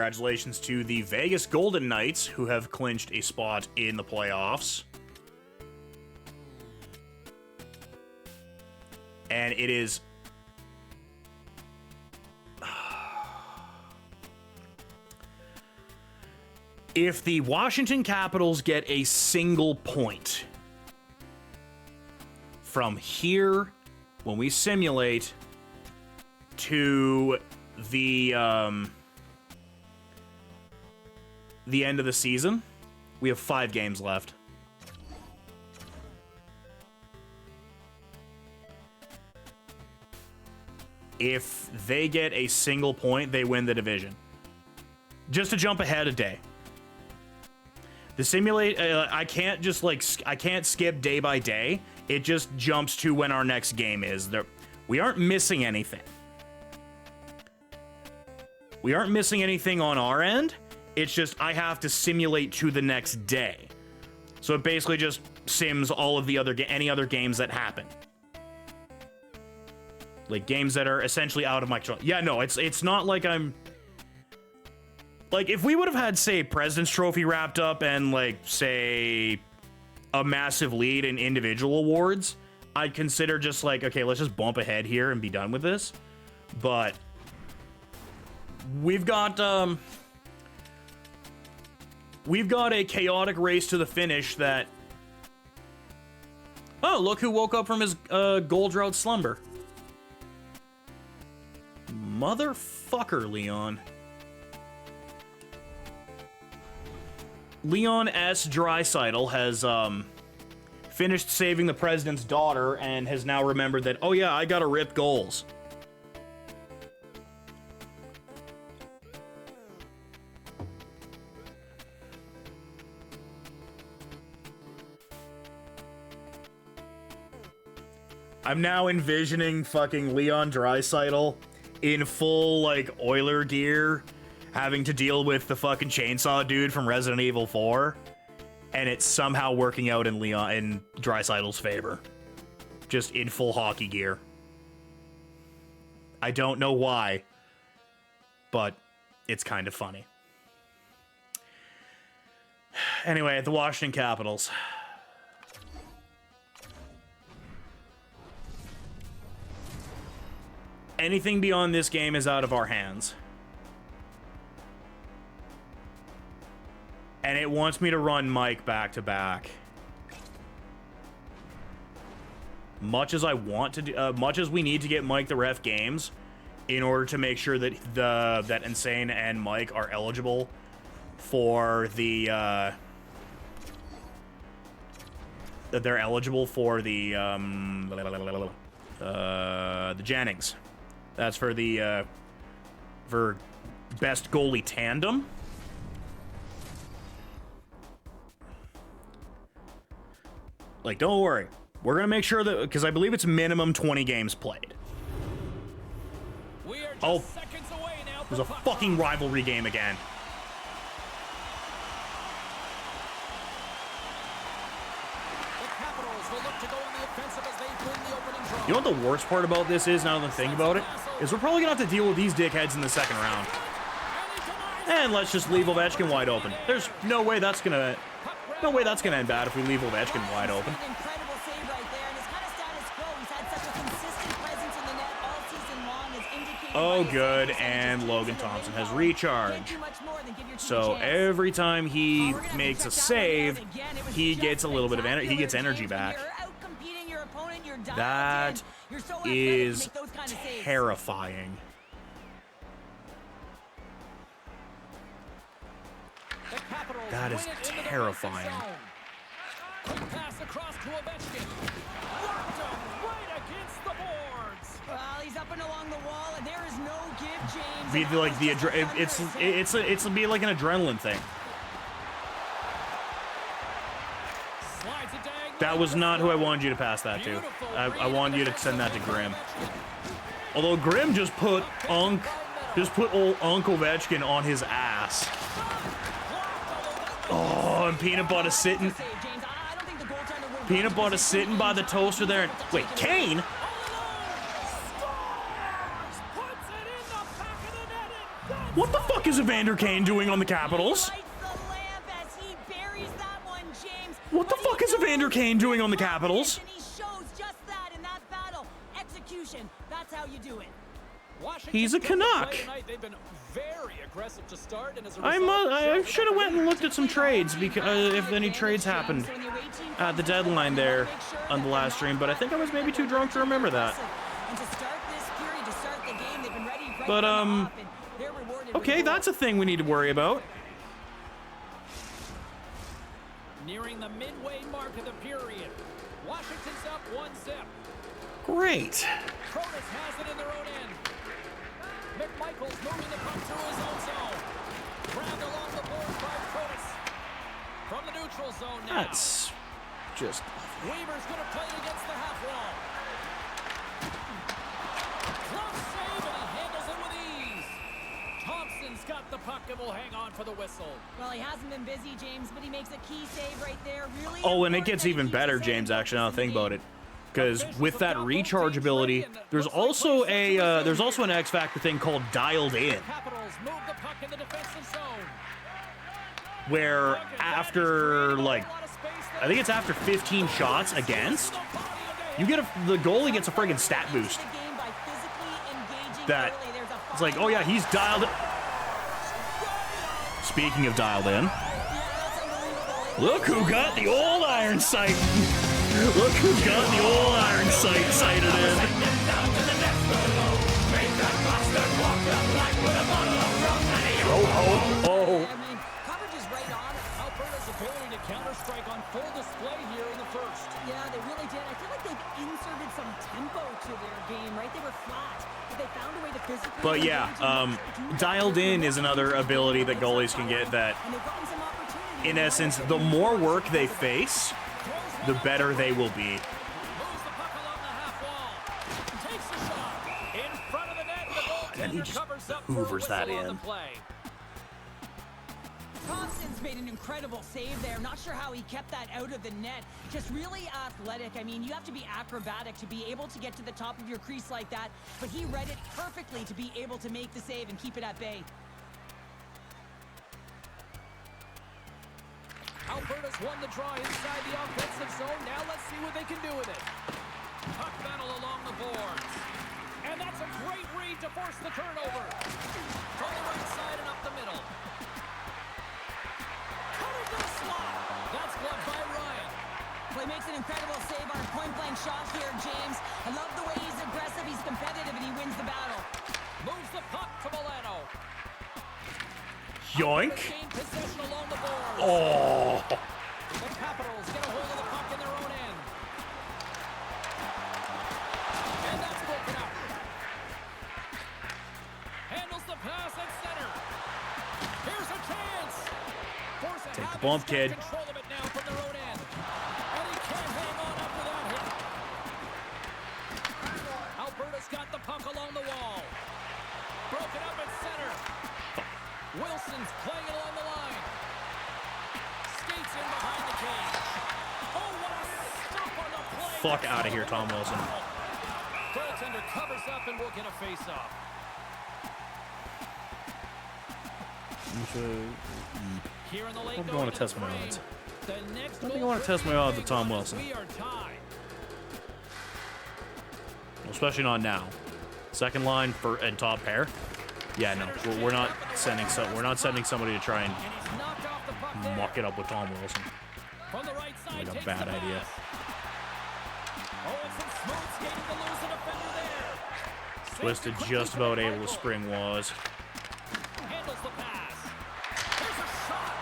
congratulations to the Vegas Golden Knights, who have clinched a spot in the playoffs. And it is... If the Washington Capitals get a single point from here, when we simulate, to the end of the season, we have 5 games left. If they get a single point, they win the division. Just to jump ahead a day. The simulate, I can't just I can't skip day by day. It just jumps to when our next game is. We aren't missing anything. We aren't missing anything on our end. It's just I have to simulate to the next day. So it basically just sims all of the any other games that happen. Like games that are essentially out of my control. Yeah, no, it's not like I'm... Like, if we would have had, say, President's Trophy wrapped up and, like, say, a massive lead in individual awards, I'd consider just like, okay, let's just bump ahead here and be done with this. But we've got a chaotic race to the finish that... Oh, look who woke up from his goal drought slumber. Motherfucker, Leon. Leon S. Draisaitl has finished saving the president's daughter and has now remembered that, oh yeah, I gotta rip goals. I'm now envisioning fucking Leon Draisaitl in full, like, Oiler gear, having to deal with the fucking chainsaw dude from Resident Evil 4, and it's somehow working out in Draisaitl's favor. Just in full hockey gear. I don't know why, but it's kind of funny. Anyway, the Washington Capitals. Anything beyond this game is out of our hands. And it wants me to run Mike back to back. Much as I want to, much as we need to get Mike the ref games, in order to make sure that that Insane and Mike are eligible for the that they're eligible for the Jennings. That's for the for best goalie tandem. Like, don't worry. We're going to make sure that... Because I believe it's minimum 20 games played. Oh, there's a fucking rivalry game again. You know what the worst part about this is, now that I think about it? Is we're probably going to have to deal with these dickheads in the second round. And let's just leave Ovechkin wide open. There's no way that's going to... No way that's gonna end bad if we leave Ovechkin wide open. Oh, good, and Logan Thompson has recharge. So every time he makes a save, he gets a little bit of energy. He gets energy back. That is terrifying. That is terrifying. Quick pass across to Ovechkin. Locked him right against the boards. Well, he's up and along the wall, and there is no give, James. Be like it's be like an adrenaline thing. That was not who I wanted you to pass that to. I wanted you to send that to Grim. Although Grim just put old Unk Ovechkin on his ass. Oh, and Peanut Butter sitting by the toaster there. Wait, Kane? What the fuck fuck is Evander Kane doing on the Capitals? What the fuck is Evander Kane doing on the Capitals? And he shows just that in that battle. Execution, that's how you do it. He's a Canuck. They've been very aggressive to start, and as a I should have went and looked at some trades, because if any trades happened at the deadline there on the last stream, but I think I was maybe too drunk to remember that. But okay, that's a thing we need to worry about. Nearing the midway mark of the period. Washington's up 1-0. Great. Protas has it in their own end. McMichael's moving the puck through his own zone. Grabbed along the board by Protas. From the neutral zone now. That's just... Weaver's going to play it against the half wall. Close save, and he handles it with ease. Thompson's got the puck and will hang on for the whistle. Well, he hasn't been busy, James, but he makes a key save right there. Really. Oh, and it gets even better, James, actually, now that I think about it. Because with that recharge ability, there's also an X Factor thing called Dialed In, where after I think it's after 15 shots against, you get the goalie gets a friggin' stat boost. That it's like, oh yeah, he's dialed. Speaking of dialed in, look who got the old iron sight. Look who's got the old iron sight sighted in. Oh, oh, oh. I mean, coverage is right on. Alberta's ability to counter-strike on full display here in the first. Yeah, they really did. I feel like they've inserted some tempo to their game, right? They were flat, but they found a way to physically... But yeah, Dialed In is another ability that goalies can get that, in essence, the more work they face, the better they will be. Moves the puck along the half wall. Takes the shot. In front of the net, the And he goaltender just covers up hoovers for a that whistle on in. the play. Thompson's made an incredible save there. Not sure how he kept that out of the net. Just really athletic. I mean, you have to be acrobatic to be able to get to the top of your crease like that, but he read it perfectly to be able to make the save and keep it at bay. Alberta's won the draw inside the offensive zone. Now let's see what they can do with it. Puck battle along the boards. And that's a great read to force the turnover. From the right side and up the middle. Cutting to the slot. That's blocked by Ryan. Well, he makes an incredible save on a point-blank shot here, James. I love the way he's aggressive, he's competitive, and he wins the battle. Moves the puck to Milano. Yoink. Gain possession along the boards. Oh. The Capitals get a hold of the puck in their own end. And that's broken up. Handles the pass at center. Here's a chance. Take the bump, kid. Control of it now from their own end. And he can't hang on after that hit. Alberta's got the puck along the wall. Broken up at center. Wilson's playing it along the line. Skates in behind the cage. Oh, what a stop on the play. Fuck out of here, Tom Wilson. Goaltender covers up and will get a face-off. Here in the late I don't want to test my frame, odds. the next I think I goal want to test my odds with Tom goes. Wilson. We are tied. Especially not now. Second line and top pair. Yeah, no, we're not sending somebody to try and And he's knocked off the puck there. muck it up with Tom Wilson. From the right side, Like a takes bad the idea. pass. Oh, and some smooth skating to lose a defender there. Twisted just about able to spring was. Handles the pass. There's a shot.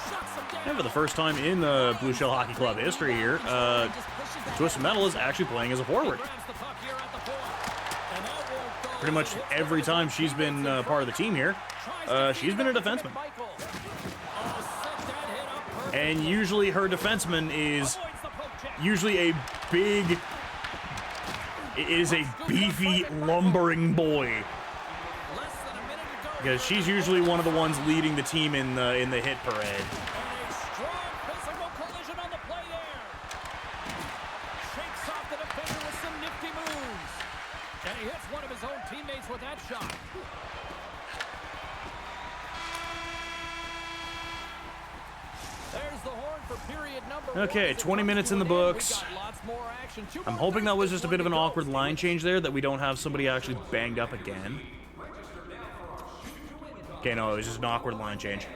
Shuts him down. And for the first time in the Blue Shell Hockey Club history here, Twisted Metal is actually playing as a forward. Grabs the puck here at the point. And that won't go. Pretty much every time she's been part of the team here, she's been a defenseman. And usually her defenseman is usually a big, it is a beefy, lumbering boy. Because she's usually one of the ones leading the team in the hit parade. for period number Okay, 1 as it 20 comes minutes to in the an end. We've books. got lots more action. Two I'm more hoping that minutes was with just a one bit of to an go. awkward line change there, that we don't have somebody actually banged up again. Okay, no, it was just an awkward line change.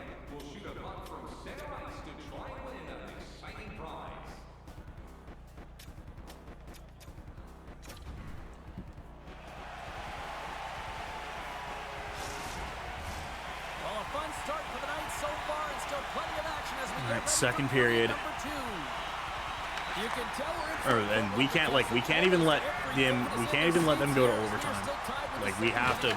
Well, a fun start for the night so far, and still plenty of action as we get All right, ready second for period. number 2. You can tell we're in for And we can't even let them go to overtime. Like, we have to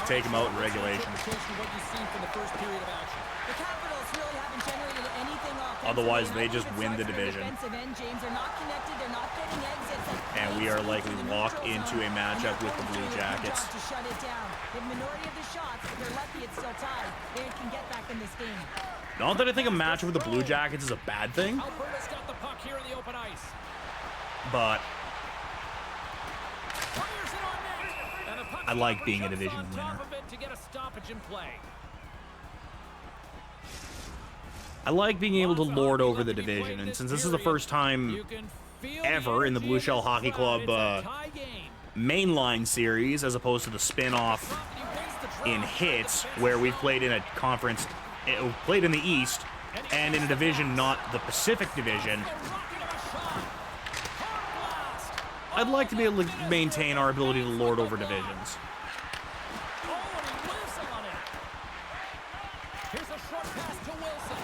take them out in regulation. What you've seen from the first period of action. The Capitals really haven't generated anything offensively. Otherwise, and they I think just it win the starts at division. defensive end, James. They're not connected. They're not getting exits. And we are likely locked into a matchup with the Blue Jackets. To shut it down. The minority of the shots, if they're lucky, it's still tied. They can get back in this game. Not that I think a matchup with the Blue Jackets is a bad thing, Alberta's got the puck here in the open ice. but Fires it on net. And the puck I like being a jumps division on winner. top of it to get a stoppage in play. I like being able to lord over the division. And since this is the first time You can feel ever in the energy Blue Shell this Hockey crowd. Club It's a tie game. mainline series, as opposed to the spin-off He wins the draw. in hits, where we've played in a conference, played in the East, and in a division not the Pacific Division, Rocket of a shot. Hard blast. I'd like to be able to maintain our ability to lord over divisions. Oh, and he whiffs on it. Here's a short pass to Wilson.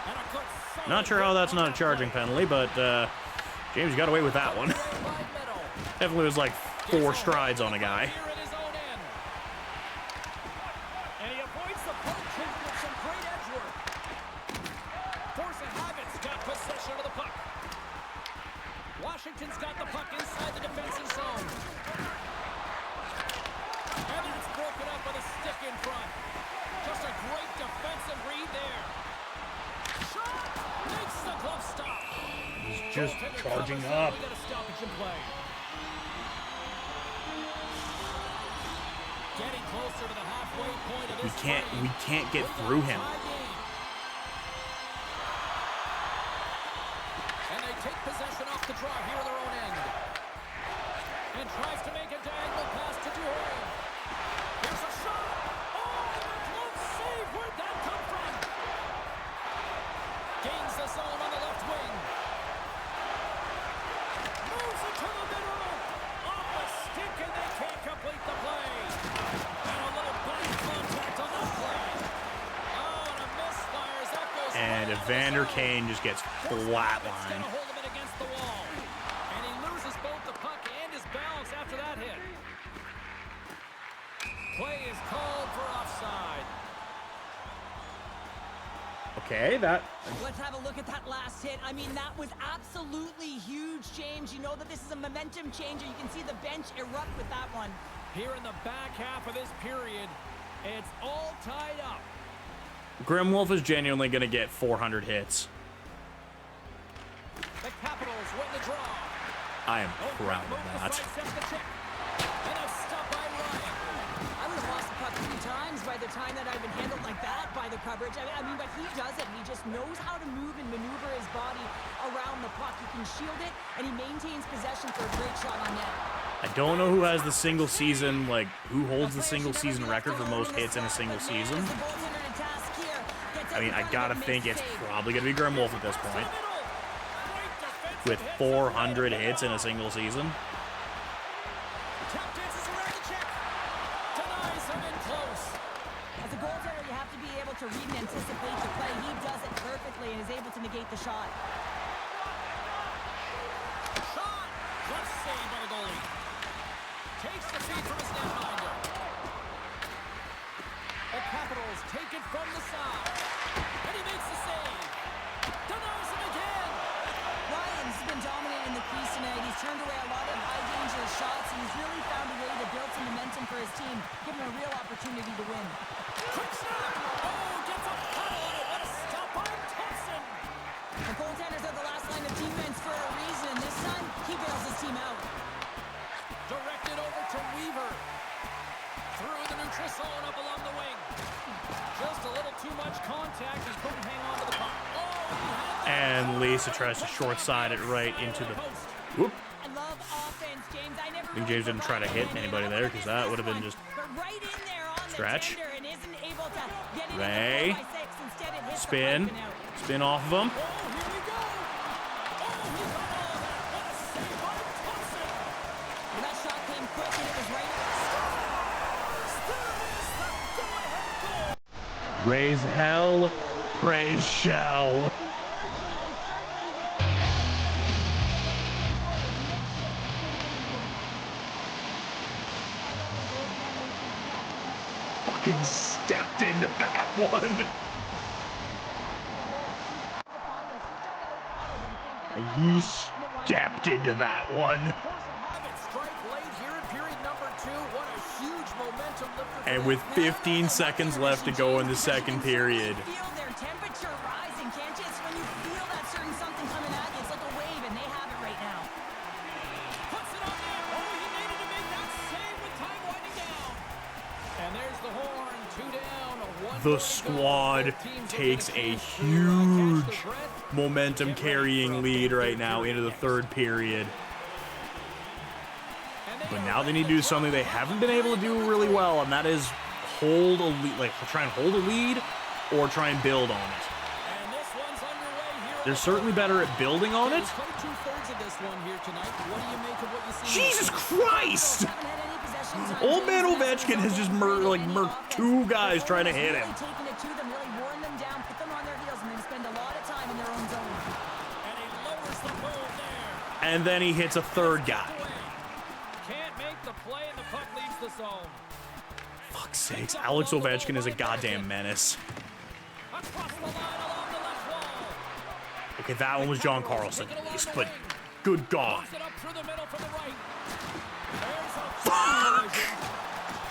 And a good solid Not sure how that's hit on not a that charging play. penalty, but James got away with that one. Away by Meadow. Definitely was like 4 strides on a guy. Here in his own end. And he avoids the poke check with some great edge work. Force of habit's got possession of the puck. Washington's got the puck inside the defensive zone. And it's broken up with a stick in front. Just a great defensive read there. Shot! Makes the glove stop. He's just Goaltender charging covers up. We got a stoppage in play. Getting closer to the halfway point of We this we frame. can't get We've got through a him. tie game. And they take possession off the draw here at their own end. And tries to make a diagonal pass to Duhon. Here's a shot. Oh, the close save. Where'd that come from? Gains the zone on the left wing. Moves it to the middle. Off a stick, and they can't complete the play. And a little body contact on that play. Oh, and a misfire as that goes And right on the Evander zone. Kane just gets flatlined. Gonna hold him in against the wall. And he loses both the puck and his balance after that hit. Play is called for offside. Okay, that Let's have a look at that last hit. I mean, that was absolutely huge, James. You know that this is a momentum changer. You can see the bench erupt with that one. Here in the back half of this period, it's all tied up. Grimwolf is genuinely going to get 400 hits. The Capitals win the draw. I am proud of that. And a stop by Ryan. I would have lost the puck 3 times by the time that I've been handled like that by the coverage. I mean, but he does it. He just knows how to move and maneuver his body around the puck. He can shield it, and he maintains possession for a great shot on net. I don't know who has the single season, like, who holds the single season record for most hits in a single season. I mean, I gotta think it's probably gonna be Grimwolf at this point, with 400 hits in a single season. Tap dances around the check. Denies him in close. As a goaltender, you have to be able to read and anticipate the play. He does it perfectly and is able to negate the shot. Shot. Good save by the goalie. Takes the feed from his netminder. The Capitals take it from the side. And he makes the save. Denies him again. Ryan's been dominating the crease tonight. He's turned away a lot of high-danger shots, and he's really found a way to build some momentum for his team, giving him a real opportunity to win. Quick snap. Oh, gets a puddle on it. What a stop by Thompson. The goaltenders are the last line of defense for a reason. This time, he bails his team out. Directed over to Weaver. Through the neutral zone up along the wing. Just a little too much contact and couldn't hang on to the puck. Oh, And Lisa tries to short side it right into the. Whoop. I love offense, James. I never I think James didn't try to hit anybody there because that would have been just right in there on stretch. the tender and isn't able to get it Ray. in the 4x6. Instead it hits Spin. the pipe and out. Spin off of him. Oh, here we go. Oh, he got all of that. What a save by Thompson. Well, that shot came quick and it was right. Raise hell, praise shell. Fucking stepped into that one. He stepped into that one. And with 15 seconds left to go in the second period. Feel their temperature rising, can't you? It's when you feel that certain something coming at you. It's like a wave, and they have it right now. Puts it on there. Oh, he needed to make that save with time winding down. And there's the horn. 2 down. The squad takes a huge momentum carrying lead right now into the third period. But now they need to do something they haven't been able to do really well, and that is hold a lead, like try and hold a lead or try and build on it. They're certainly better at building on it. Jesus Christ! Old man Ovechkin has just murked 2 guys trying to hit him. Taking it to them, really worn them down, put them on their heels, and then spend a lot of time in their own zone. And he lowers the boom there. And then he hits a third guy. Can't make the play, and the puck leaves the zone. Fuck's sakes, Alex Ovechkin is a goddamn menace. Across the line along the left wall. Okay, that one was John Carlson at least, but good God. Moves it up through the middle for the right. There's a Fuck!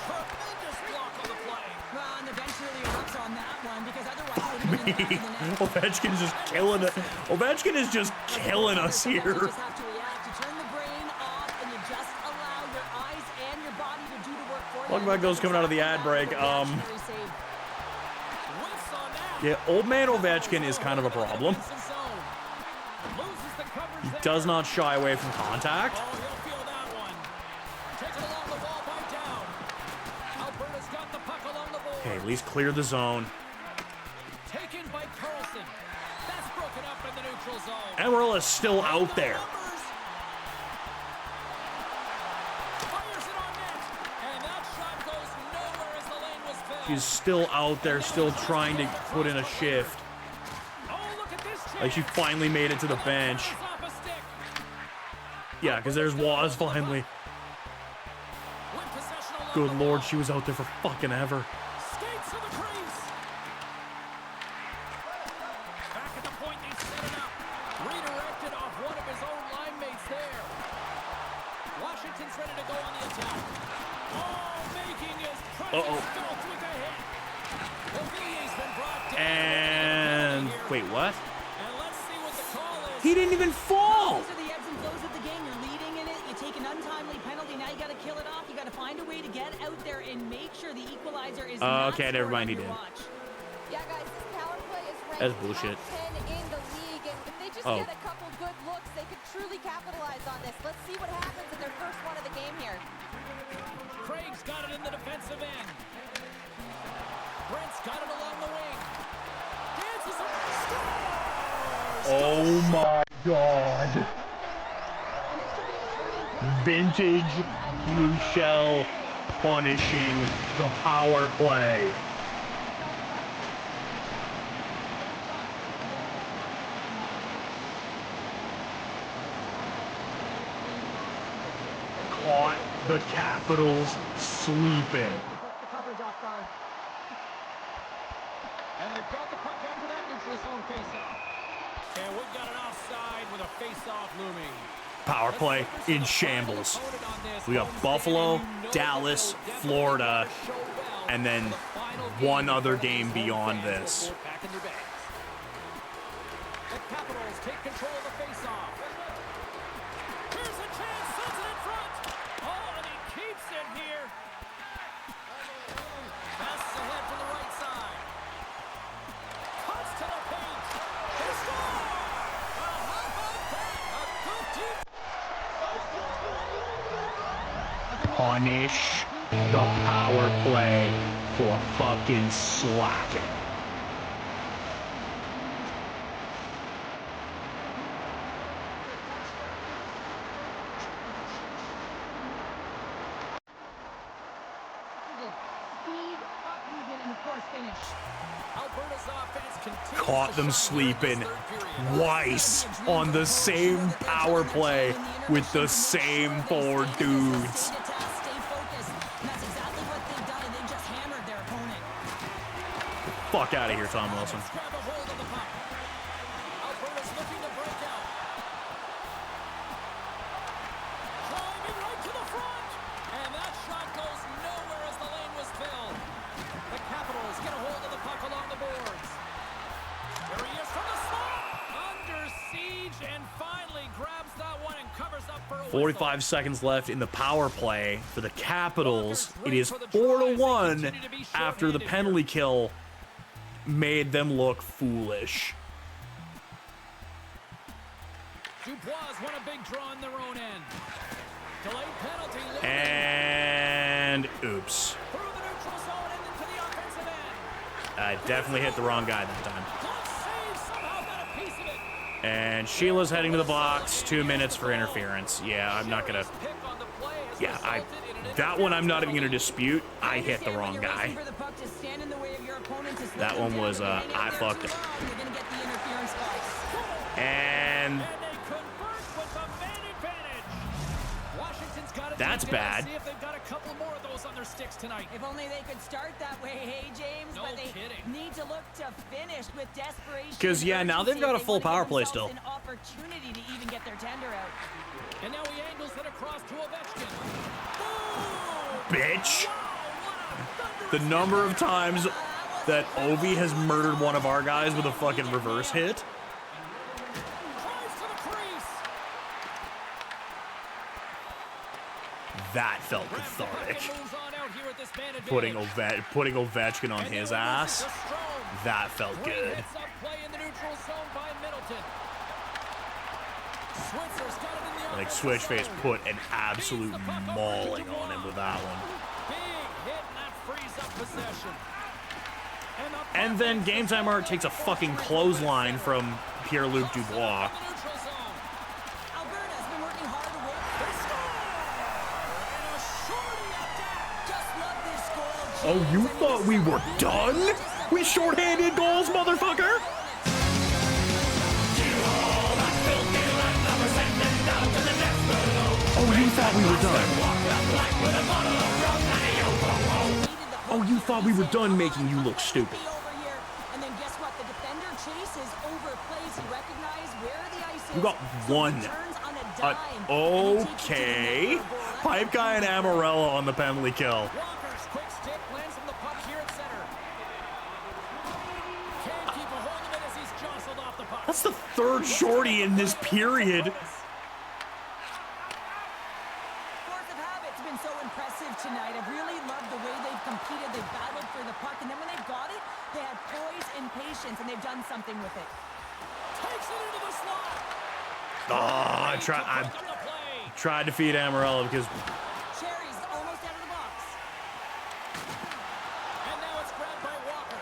tremendous block on the play. Well, and the bench really erupts on that one, because otherwise it would have been in the back of the net. Ovechkin's just killing it. Ovechkin is just killing us You here. just have to react. You turn the brain off, and you just allow your eyes and your body to do the work for you. Welcome back, those coming out of the ad break. Whiffs on that. Yeah, old man Ovechkin is kind of a problem. Loses the coverage He there. does not shy away from contact. Oh, he'll feel that one. Taken along the wall by Down. Alberta's got the puck along the board. Okay, at least clear the zone. Taken by Carlson. That's broken up in the neutral zone. Amarillo's still out there. Fires it on net. And that shot goes nowhere as the lane was filled. She's still out there, still trying to put in a shift. Oh, look at this chance. Like she finally made it to the bench. Fires off a stick. Yeah, because there's Waz finally. With possession along Good the lord, wall. she was out there for fucking ever. Skates to the crease. Back at the point, they set it up. Redirected off one of his own line mates there. Washington's ready to go on the attack. Oh, making his presence felt with a hit. Ovillier's been brought down. And wait, what? And let's see what the call is. He didn't even fall. These are the ebbs and flows of the game. You're leading in it. You take an untimely penalty. Now you got to kill it off. You got to find a way to get out there and make sure the equalizer is not Okay, never scored mind, on he your did. watch. Yeah, guys, this power play is ranked That's bullshit. top 10 in the league, and if they just Oh. get a couple good looks, they could truly capitalize on this. Let's see what happens in their first one of the game here. Craig's got it in the defensive end. Brent's got it along the wing. Dances it. Scores! Oh my god. Vintage Michelle punishing the power play. Caught the Capitals sleeping. The coverage off guard. And they've got the puck after that neutral zone faceoff. And we've got an offside with a faceoff looming. Power play in shambles. We got Buffalo, Dallas, Florida, and then one other game beyond this. The Capitals take control of the faceoff. Here's a chance, sends it in front. Oh, and he keeps it here. Passes ahead to the right side. Cuts to the paint. He scores! punish the power play for fucking slacking. Caught them sleeping twice on the same power play with the same 4 dudes. Fuck out of here, Tom Wilson. The Capitals get a hold of the puck along the boards. There he is from the slot. Under siege and finally grabs that one and covers up for a whistle. 45 seconds left in the power play for the Capitals. It is 4-1 after the penalty kill made them look foolish. Dubois won a big draw in their own end. Delayed penalty. And oops. Through the neutral zone and into the offensive end. I definitely hit the wrong guy that time. Good save, somehow got a piece of it. And Sheila's heading to the box. 2 minutes for interference. Yeah, I'm not gonna. Pick on the play has Yeah, resulted in an that one I'm not even gonna dispute. I hit the wrong You're guy. racing for the puck to stand in the way of your opponent to slow That them one down. was, If they hang I out there fucked too it. long, you're gonna get the interference calls. And And they convert with the man advantage. Washington's got it. That's bad. See if they've got a couple more of those on their sticks tonight. If only they could start that way, hey James, No but they kidding. need to look to finish with desperation. 'Cause, yeah, and now they've urgency got a if they full wanna give power play themselves still. An opportunity to even get their tender out. And now he angles it across to Ovechkin. bitch. The number of times that Ovi has murdered one of our guys with a fucking reverse hit. Drives to the crease. That felt Grabs the puck cathartic. and moves on out here with this man advantage. Putting Ovechkin on And his now he ass. misses to Strome. That felt Great good. hits up play in the neutral zone by Middleton. Switzer's got it in the Like offensive Switchface zone. put an absolute mauling on him with that one. Big hit, and that frees up possession. the And then Game Time Art takes a fucking clothesline from Pierre-Luc Dubois. Alberta's been working hard to win. Just love this goal. Oh, you James. I mean, thought we this is were done with shorthanded goals, motherfucker? Oh, you thought we were done. Oh, you thought we were done making you look stupid. Over here. And then guess what? The defender chases over plays. He recognized where the ice is. You got So one. he turns on a dime, and he takes it to the Okay. net for a goal. That's Pipe guy and Amarella on the penalty kill. Walker's quick stick lands from the puck here at center. Can't keep a hold of it as he's jostled off the puck. That's the third shorty in this period. Force of habit's been so impressive tonight. I've really loved the way they've competed. They've battled for the puck, and then when they've got it, they had poise and patience, and they've done something with it. Takes it into the slot. Oh, I Up the play. tried to feed Amarella because Cherry's almost out of the box. And now it's grabbed by Walker.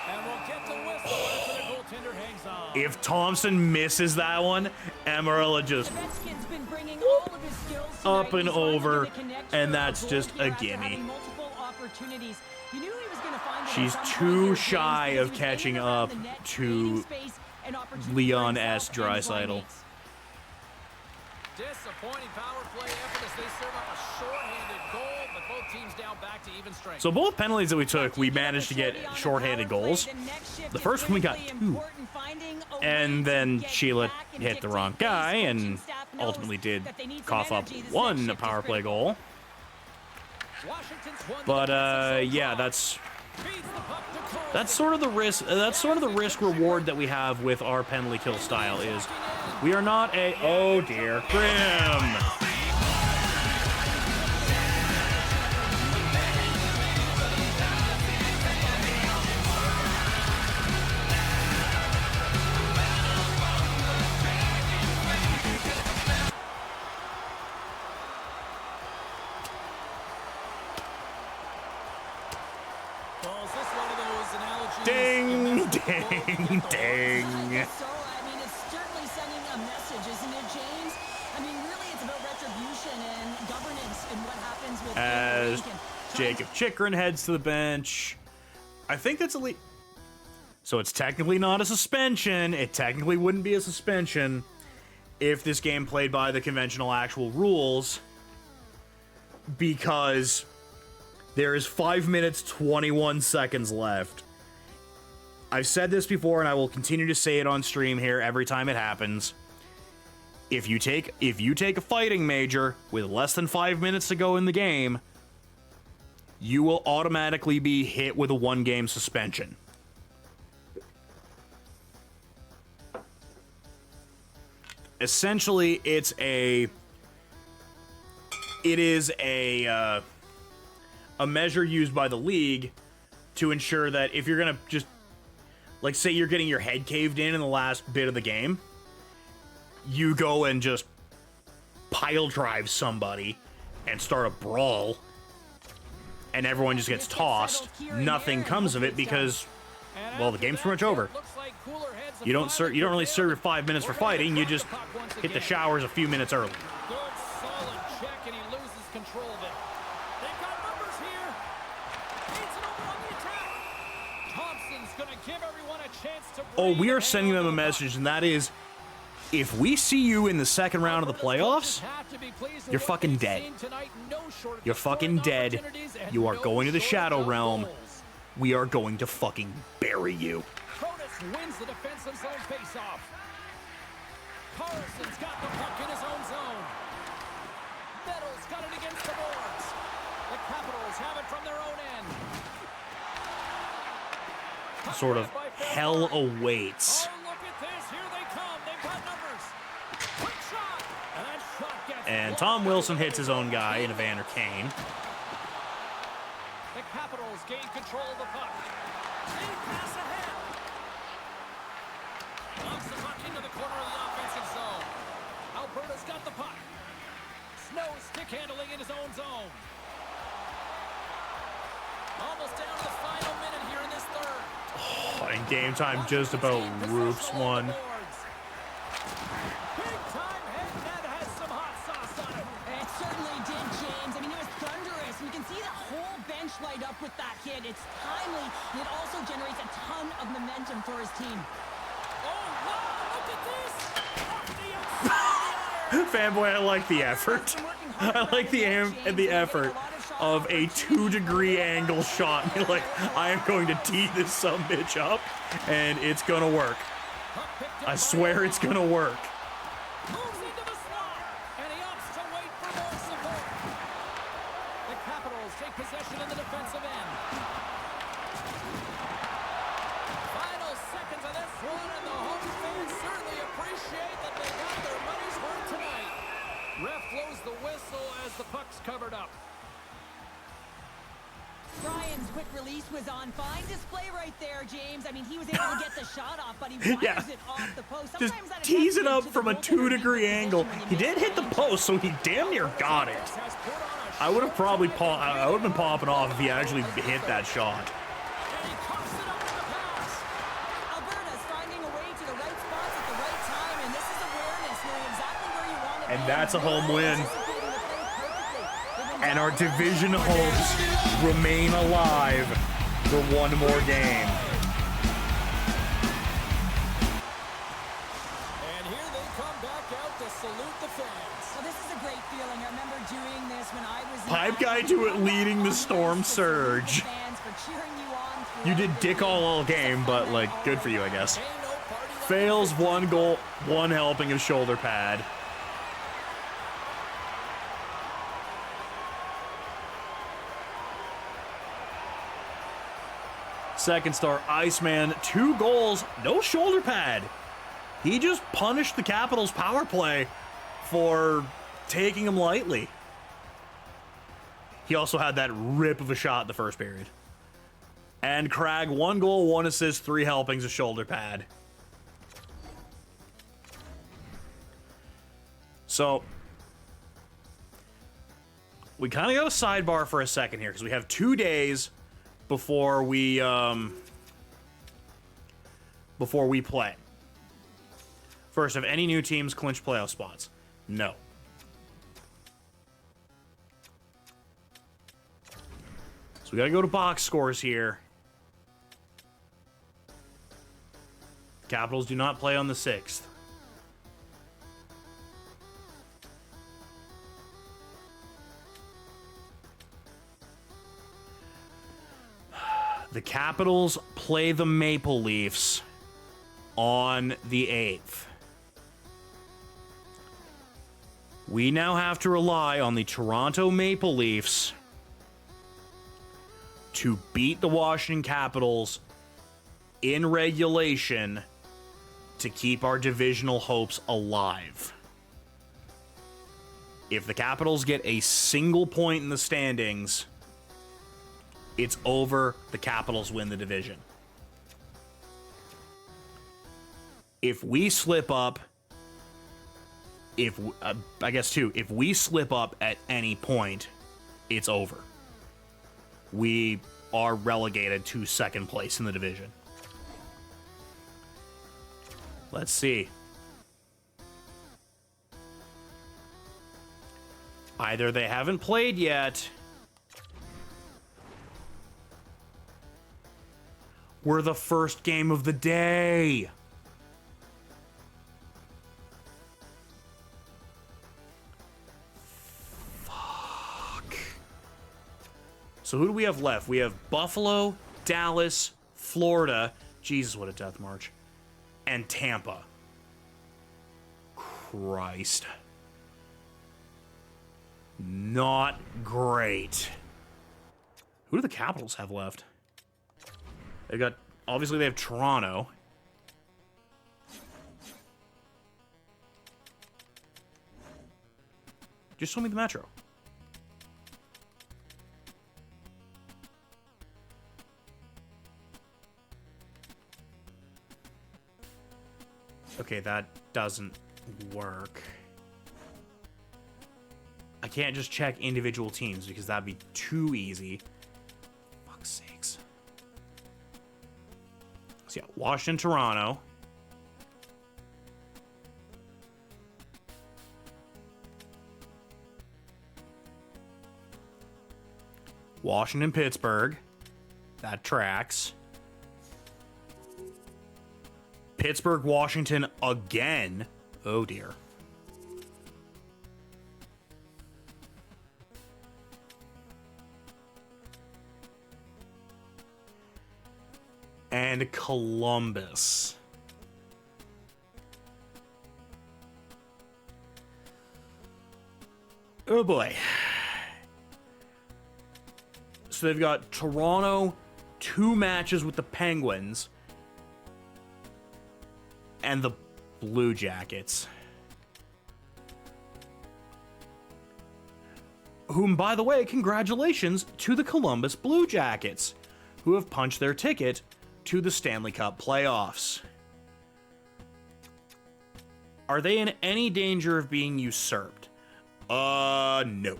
And we'll get the whistle after the goaltender hangs on. if Thompson misses that one, Amarella just Ovechkin's been bringing all of his skills Up tonight. and He's finally over, gonna connect and for a that's goal just here a after gimme. having multiple opportunities. You knew he was gonna find it at She's some point too here, shy James, of because he was catching getting around up the net, to creating space and opportunity Leon for S. himself and his Draisaitl. line-mates. Disappointing power play effort as they serve up a short-handed goal, but both teams down back to even strength. so both penalties that we took, we managed to get shorthanded goals. The first one we got 2. And then Sheila hit the wrong guy and ultimately did cough up 1 power play goal. Washington's won the But defensive zone yeah, draw. that's Feeds the puck to Cole. that's sort of the risk. That's sort of the risk reward that we have with our penalty kill style is we are not a oh dear Grim. Jacob Chikrin heads to the bench. I think that's so it's technically not a suspension. It technically wouldn't be a suspension if this game played by the conventional actual rules, because there is 5 minutes 21 seconds left. I've said this before and I will continue to say it on stream here every time it happens. If you take a fighting major with less than 5 minutes to go in the game, you will automatically be hit with a 1-game suspension. Essentially, it is a measure used by the league to ensure that if you're gonna just, like, say you're getting your head caved in the last bit of the game, you go and just pile drive somebody and start a brawl, and everyone just gets tossed. Nothing comes of it because, well, the game's pretty much over. You don't really serve your 5 minutes for fighting. You just hit the showers a few minutes early. Good, solid check, and he loses control of it. They've got numbers here. It's an over on the attack. Thompson's going to give everyone a chance to. Oh, we are sending them a message, and that is, if we see you in the second round of the playoffs, you're fucking dead. You're fucking dead. You are going to the Shadow Realm. We are going to fucking bury you. Wins the defensive zone faceoff. Carlson's got the puck in his own zone. Meadows got it against the boards. The Capitals have it from their own end. Sort of hell awaits. Oh, look at this. Here they come. They've got numbers. Quick shot. And that shot gets And Tom Wilson hits his own guy in Evander Kane. The Capitals gain control of the puck. They pass ahead. Knocks the puck into the corner of the offensive zone. Alberta's got the puck. Snow stick handling in his own zone. Almost down to the final minute here in this third. Oh, and game time just about roofs one. Big time head net has some hot sauce on it. It certainly did, James. I mean, it was thunderous. You can see the whole bench light up with that hit. It's timely, and it also generates a ton of momentum for his team. Oh, wow, look at this. Off the outside of the iron. Fanboy, I like the effort. I like the effort of a 2-degree angle shot. Like, I am going to tee this sumbitch up, and it's gonna work. I swear it's gonna work. Moves into the slot, and he opts to wait for more support. The Capitals take possession in the defensive end. Final seconds of this one, and the home fans certainly appreciate that they got their money's worth tonight. Ref blows the whistle as the puck's covered up. Brian's quick release was on fine display right there, James. I mean, he was able to get the shot off, but he wires it off the post. Just Sometimes that tease it up adjustment to from a the goaltender 2-degree makes a angle. decision when He you did make hit the that. post, so he damn near got it. I would have probably I would have been popping off if he actually hit that shot. And he coughs it up with the pass. Alberta's finding a way to the right spots at the right time, and this is awareness, knowing exactly where you want to be. And that's a home win. Anticipating the play perfectly. They've been And our down division hopes remain alive for one more game. And here they come back out to salute the fans. Well, this is a great feeling. I remember doing this when I was Pipe guy to it, leading the Storm surge. Fans for cheering you on. You did dick all game, but, like, good for you, I guess. Ain't no party like Fails 1 goal, 1 helping of shoulder pad. Second star, Iceman, 2 goals, no shoulder pad. He just punished the Capitals' power play for taking him lightly. He also had that rip of a shot in the first period. And Cragg, 1 goal, 1 assist, 3 helpings of shoulder pad. So, we kind of got a sidebar for a second here, because we have 2 days before we play. First, have any new teams clinched playoff spots? No. So we got to go to box scores here. Capitals do not play on the 6th. The Capitals play the Maple Leafs on the 8th. We now have to rely on the Toronto Maple Leafs to beat the Washington Capitals in regulation to keep our divisional hopes alive. If the Capitals get a single point in the standings, it's over. The Capitals win the division. If we slip up, if we slip up at any point, it's over. We are relegated to 2nd place in the division. Let's see. Either they haven't played yet, we're the first game of the day. Fuck. So who do we have left? We have Buffalo, Dallas, Florida. Jesus, what a death march. And Tampa. Christ. Not great. Who do the Capitals have left? They got, obviously they have Toronto. Just show me the Metro. Okay, that doesn't work. I can't just check individual teams because that'd be too easy. Fuck's sakes. So yeah, Washington, Toronto. Washington, Pittsburgh. That tracks. Pittsburgh, Washington again. Oh dear. And Columbus. Oh boy. So they've got Toronto, 2 matches with the Penguins, and the Blue Jackets. Whom, by the way, congratulations to the Columbus Blue Jackets, who have punched their ticket to the Stanley Cup playoffs. Are they in any danger of being usurped? No.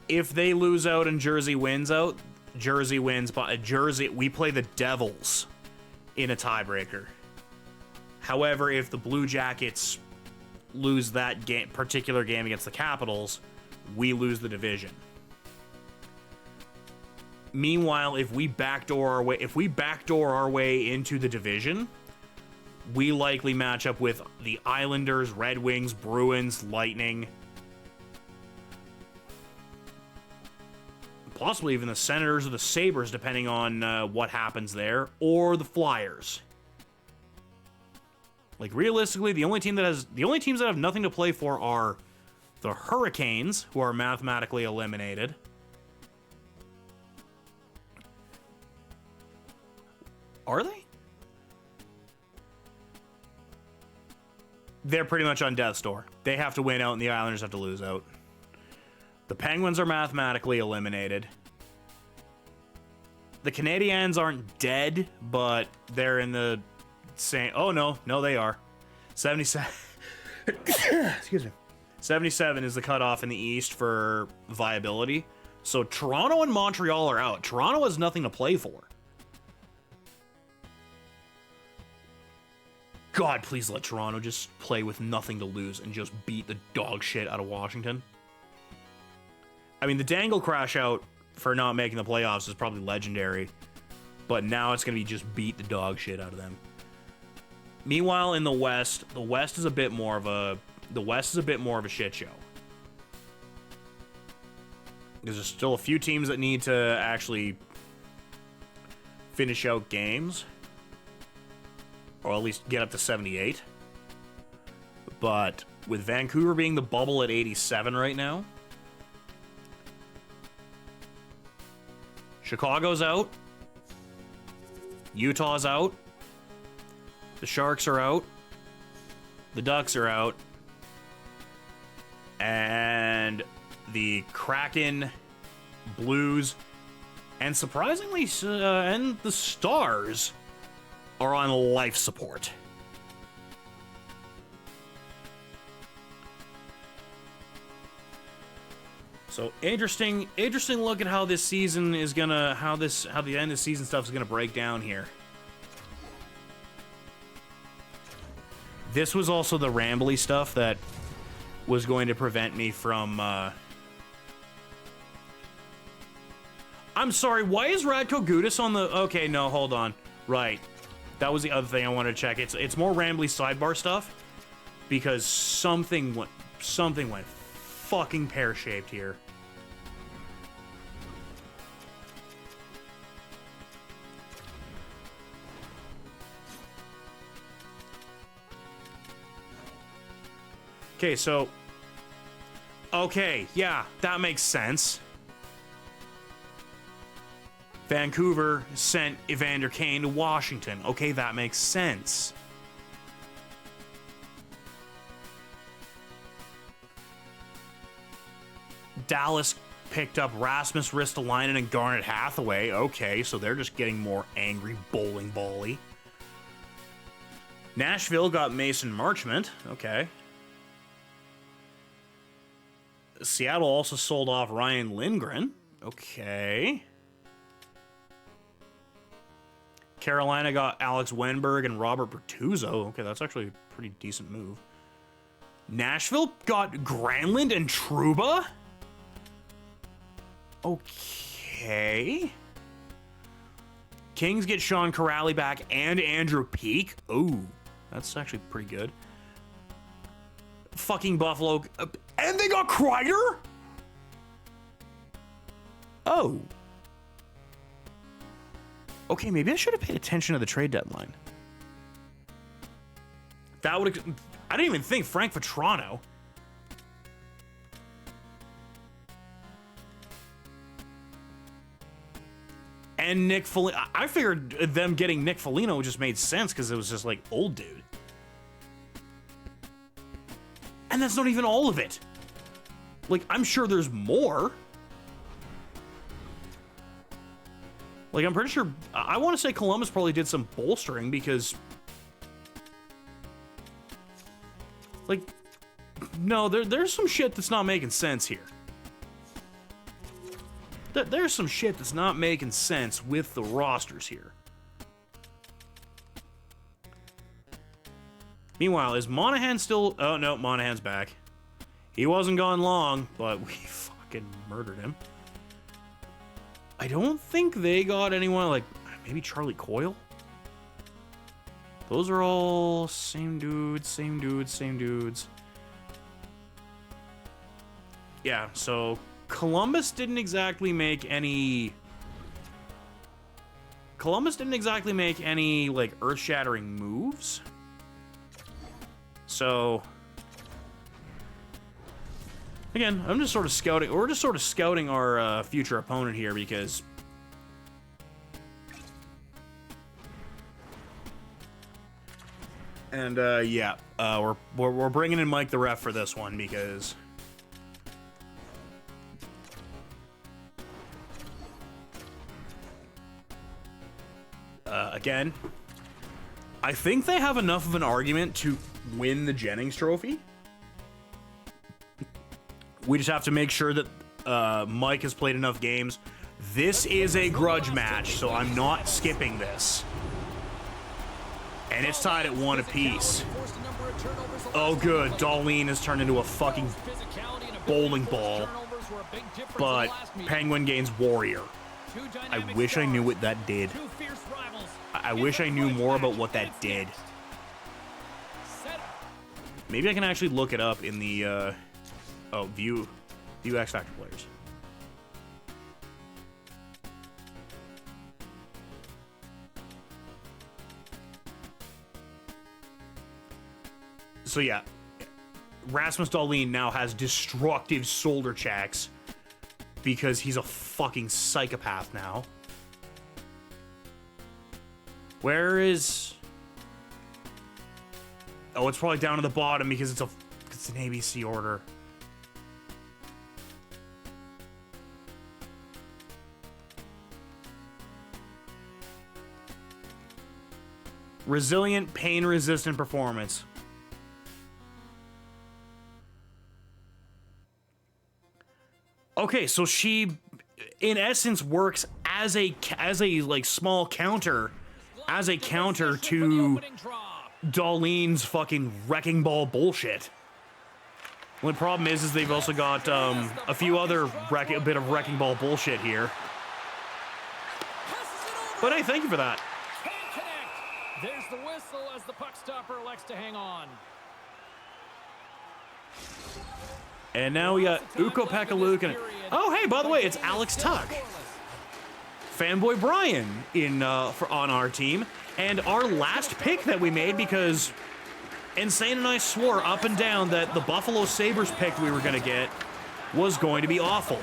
If they lose out and Jersey wins out, Jersey wins, but we play the Devils in a tiebreaker. However, if the Blue Jackets lose that particular game against the Capitals, we lose the division. Meanwhile, if we backdoor our way into the division, we likely match up with the Islanders, Red Wings, Bruins, Lightning, possibly even the Senators or the Sabres, depending on what happens there, or the Flyers. Like, realistically, the only teams that have nothing to play for are the Hurricanes, who are mathematically eliminated. Are they? They're pretty much on death's door. They have to win out, and the Islanders have to lose out. The Penguins are mathematically eliminated. The Canadiens aren't dead, but they're in the same... Oh, no, they are. 77... Excuse me. 77 is the cutoff in the East for viability. So Toronto and Montreal are out. Toronto has nothing to play for. God, please let Toronto just play with nothing to lose and just beat the dog shit out of Washington. I mean, the Dangle crash out for not making the playoffs is probably legendary, but now it's going to be just beat the dog shit out of them. Meanwhile, in the West is a bit more of a shit show. Because there's still a few teams that need to actually finish out games, or at least get up to 78. But with Vancouver being the bubble at 87 right now, Chicago's out, Utah's out, the Sharks are out, the Ducks are out, and the Kraken, Blues, and surprisingly, and the Stars are on life support. So interesting look at how this season is gonna, how the end of season stuff is gonna break down here. This was also the rambly stuff that was going to prevent me from, I'm sorry, why is Radko Gudas on the, okay, no, hold on. Right. That was the other thing I wanted to check. It's more rambly sidebar stuff because something went fucking pear-shaped here. Okay, so, okay, yeah, that makes sense. Vancouver sent Evander Kane to Washington. Okay, that makes sense. Dallas picked up Rasmus Ristolainen and Garnet Hathaway. Okay, so they're just getting more angry bowling bally. Nashville got Mason Marchment. Okay. Seattle also sold off Ryan Lindgren. Okay. Carolina got Alex Wenberg and Robert Bertuzzo. Okay, that's actually a pretty decent move. Nashville got Granlund and Trouba. Okay. Kings get Sean Corrali back and Andrew Peeke. Ooh, that's actually pretty good. Fucking Buffalo. And they got Kreider? Oh. Okay, maybe I should have paid attention to the trade deadline. That would have... I didn't even think Frank Vatrano. And Nick Foligno. I figured them getting Nick Foligno just made sense because it was just like old dude. And that's not even all of it. Like, I'm sure there's more. Like, I'm pretty sure... I want to say Columbus probably did some bolstering because... Like... No, there's some shit that's not making sense here. There's some shit that's not making sense with the rosters here. Meanwhile, is Monahan still... Oh, no, Monahan's back. He wasn't gone long, but we fucking murdered him. I don't think they got anyone, like, maybe Charlie Coyle? Those are all same dudes, same dudes, same dudes. Yeah, so Columbus didn't exactly make any... like, earth-shattering moves. So... Again, I'm just sort of scouting. We're just sort of scouting our future opponent here because... And, yeah. We're bringing in Mike the ref for this one because... Again, I think they have enough of an argument to win the Jennings Trophy. We just have to make sure that Mike has played enough games. This is a grudge match, so I'm not skipping this. And it's tied at 1 apiece. Oh, good. Darlene has turned into a fucking bowling ball. But Penguin gains Warrior. I wish I knew what that did. I wish I knew more about what that did. Maybe I can actually look it up in the, view X Factor players. So yeah, Rasmus Dahlin now has destructive shoulder checks because he's a fucking psychopath now. Where is... Oh, it's probably down to the bottom because it's an ABC order. Resilient, pain-resistant performance. Okay, so she, in essence, works as a like small counter, as a counter to Darlene's fucking wrecking ball bullshit. Well, the problem is they've also got a few other a bit of wrecking ball bullshit here. But hey, thank you for that. There's the whistle as the puck stopper elects to hang on. And now we got Ukko-Pekka Luukkonen. Oh, hey, by the way, it's Alex Tuck. Fanboy Brian on our team. And our last pick that we made, because Insane and I swore up and down that the Buffalo Sabres pick we were going to get was going to be awful.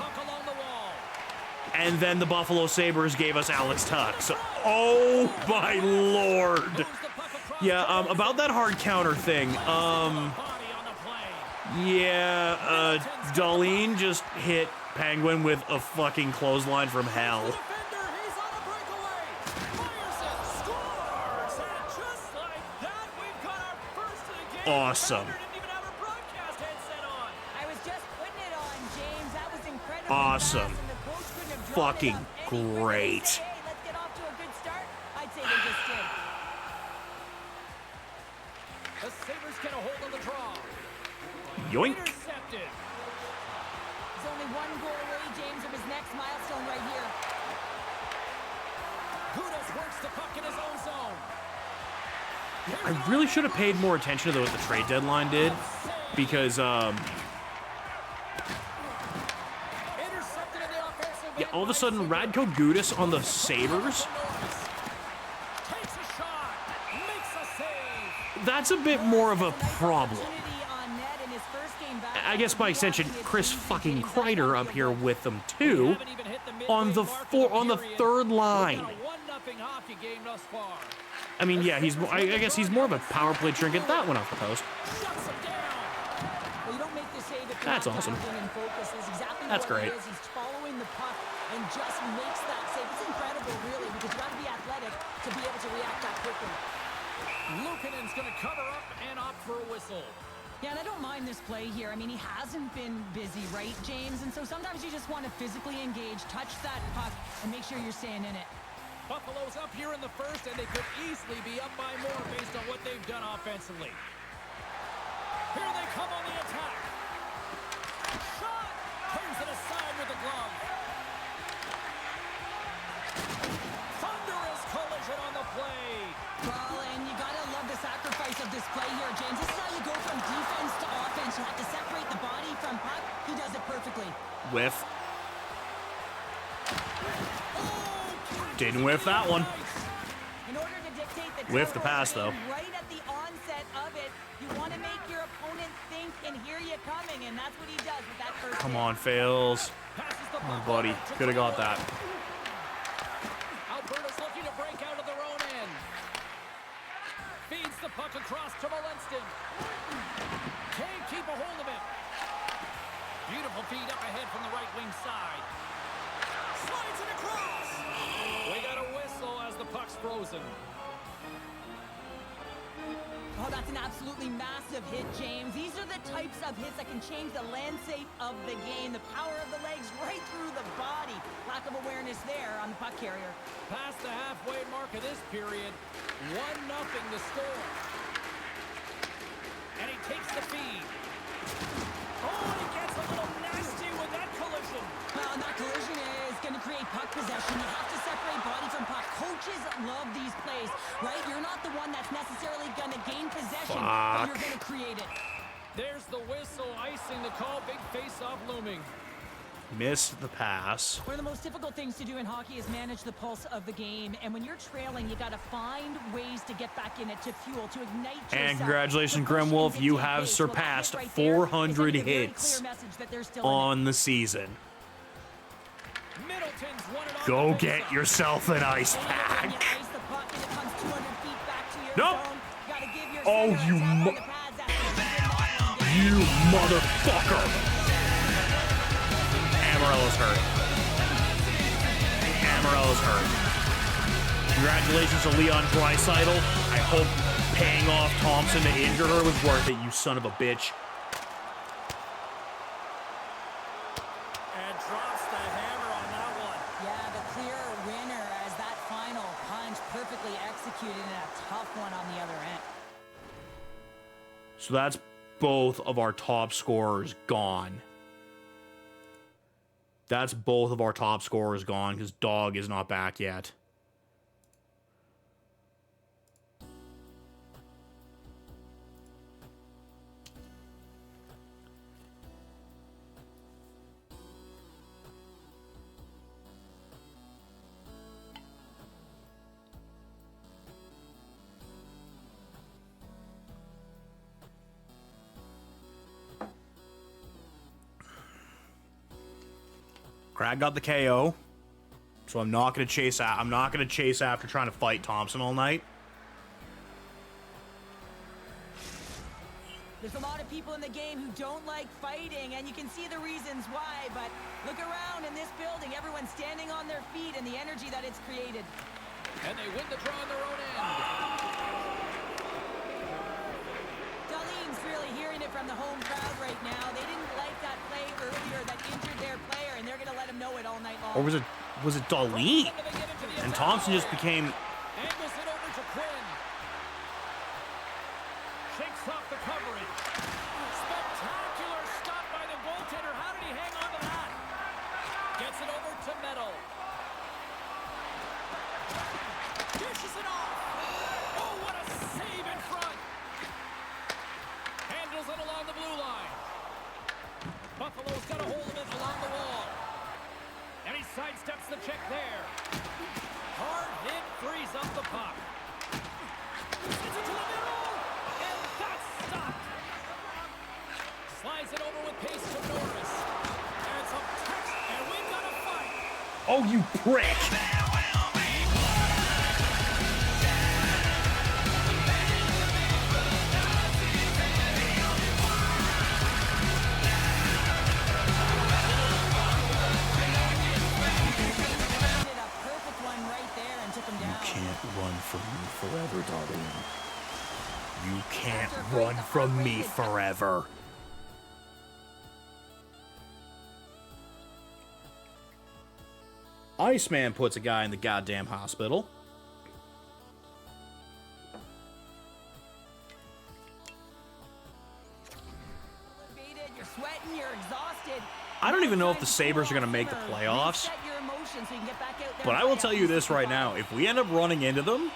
And then the Buffalo Sabres gave us Alex Tuck. So, oh my lord. Yeah, about that hard counter thing. Yeah, Darlene just hit Penguin with a fucking clothesline from hell. Awesome. Awesome. Fucking great. The Sabres get a hold of the draw. Yoink. Intercepted. He's only one goal away, James, of his next milestone right here. Gudas works the puck in his own zone. I really should have paid more attention to what the trade deadline did, because yeah, all of a sudden Radko Gudas on the Sabres. That's a bit more of a problem. I guess by extension, Chris fucking Kreider up here with them too, on the third line. I mean, yeah, I guess he's more of a power play trinket. That one off the post. That's awesome. That's great. He's following the puck and just makes that save. It's incredible, really, because you got to be athletic to be able to react that quickly. Luukkonen's going to cover up and opt for a whistle. Yeah, and I don't mind this play here. I mean, he hasn't been busy, right, James? And so sometimes you just want to physically engage, touch that puck, and make sure you're staying in it. Buffalo's up here in the first, and they could easily be up by more based on what they've done offensively. Here they come on the attack. Shot! Turns it aside with the glove. Thunderous collision on the play. Well, and you gotta love the sacrifice of this play here, James. This is how you go from defense to offense. You have to separate the body from puck. He does it perfectly. Whiff. Didn't whiff that one. In order to dictate the Whiff the pass, though. right at the onset of it, you want to make your opponent think and hear you coming, and that's what he does with that first Come hit. on, Fails. Oh, buddy. Could have got that. Alberta's looking to break out of their own end. Feeds the puck across to Molenston. Can't keep a hold of it. Beautiful feed up ahead from the right wing side. Slides it across. We got a whistle as the puck's frozen. Oh, that's an absolutely massive hit, James. These are the types of hits that can change the landscape of the game. The power of the legs right right through the body. Lack of awareness there on the puck carrier. Past the halfway mark of this period, 1-0 to score. And he takes the feed. Oh, and he gets a little nasty with that collision. Well, and that collision is going to create puck possession. You have to separate body from puck. Coaches love these plays, right? You're not the one that's necessarily going to gain possession, but you're going to create it. There's the whistle, icing the call. Big face-off looming. Missed the pass. One of the most difficult things to do in hockey is manage the pulse of the game. And when you're trailing, you got to find ways to get back in it, to fuel, to ignite yourself. And congratulations, Grim Wolf. You have surpassed 400 hits on the season. Middleton's won it on Go the get face-off. yourself an ice And pack. you ice the puck and it comes 200 feet back to your Nope. zone. You gotta give your Oh, center you a tap on mu- the pads after you did not get You motherfucker. Amarella's hurt. Amarella's hurt. Congratulations to Leon Draisaitl. I hope paying off Thompson to injure her was worth it, you son of a bitch. And drops the hammer on that one. Yeah, the clear winner as that final punch perfectly executed and a tough one on the other end. So that's both of our top scorers gone. That's both of our top scorers gone because Dog is not back yet. Crag got the KO, so I'm not gonna chase. I'm not gonna chase after trying to fight Thompson all night. There's a lot of people in the game who don't like fighting, and you can see the reasons why, but look around in this building. Everyone's standing on their feet and the energy that it's created. And they win the draw on their own end. Darlene's really hearing it from the home crowd right now. They didn't like that play earlier that injured their player, and they're going to let him know it all night long. Or was it Darlene? And Thompson just became. Angles it over to Quinn. Shakes off the coverage. Spectacular stop by the goaltender. How did he hang on to that? Gets it over to Meadow. Dishes it off. Oh, what a save in front. Handles it along the blue line. Buffalo's got a hold of it along the wall. And he sidesteps the check there. Hard hit, frees up the puck. Sends it to the middle, and that's stopped. Slides it over with pace to Norris. And some touch, and we've got a fight. Oh, you prick! Did a perfect one right there and took him down. Can't run from me forever, Darlene. You can't run from me forever. Iceman puts a guy in the goddamn hospital. Motivated, you're sweating, you're exhausted. I don't even know if the Sabres are going to make the playoffs. Reset your emotions so you can get back out there But and I will play tell at you least this right now. If we end up running into them,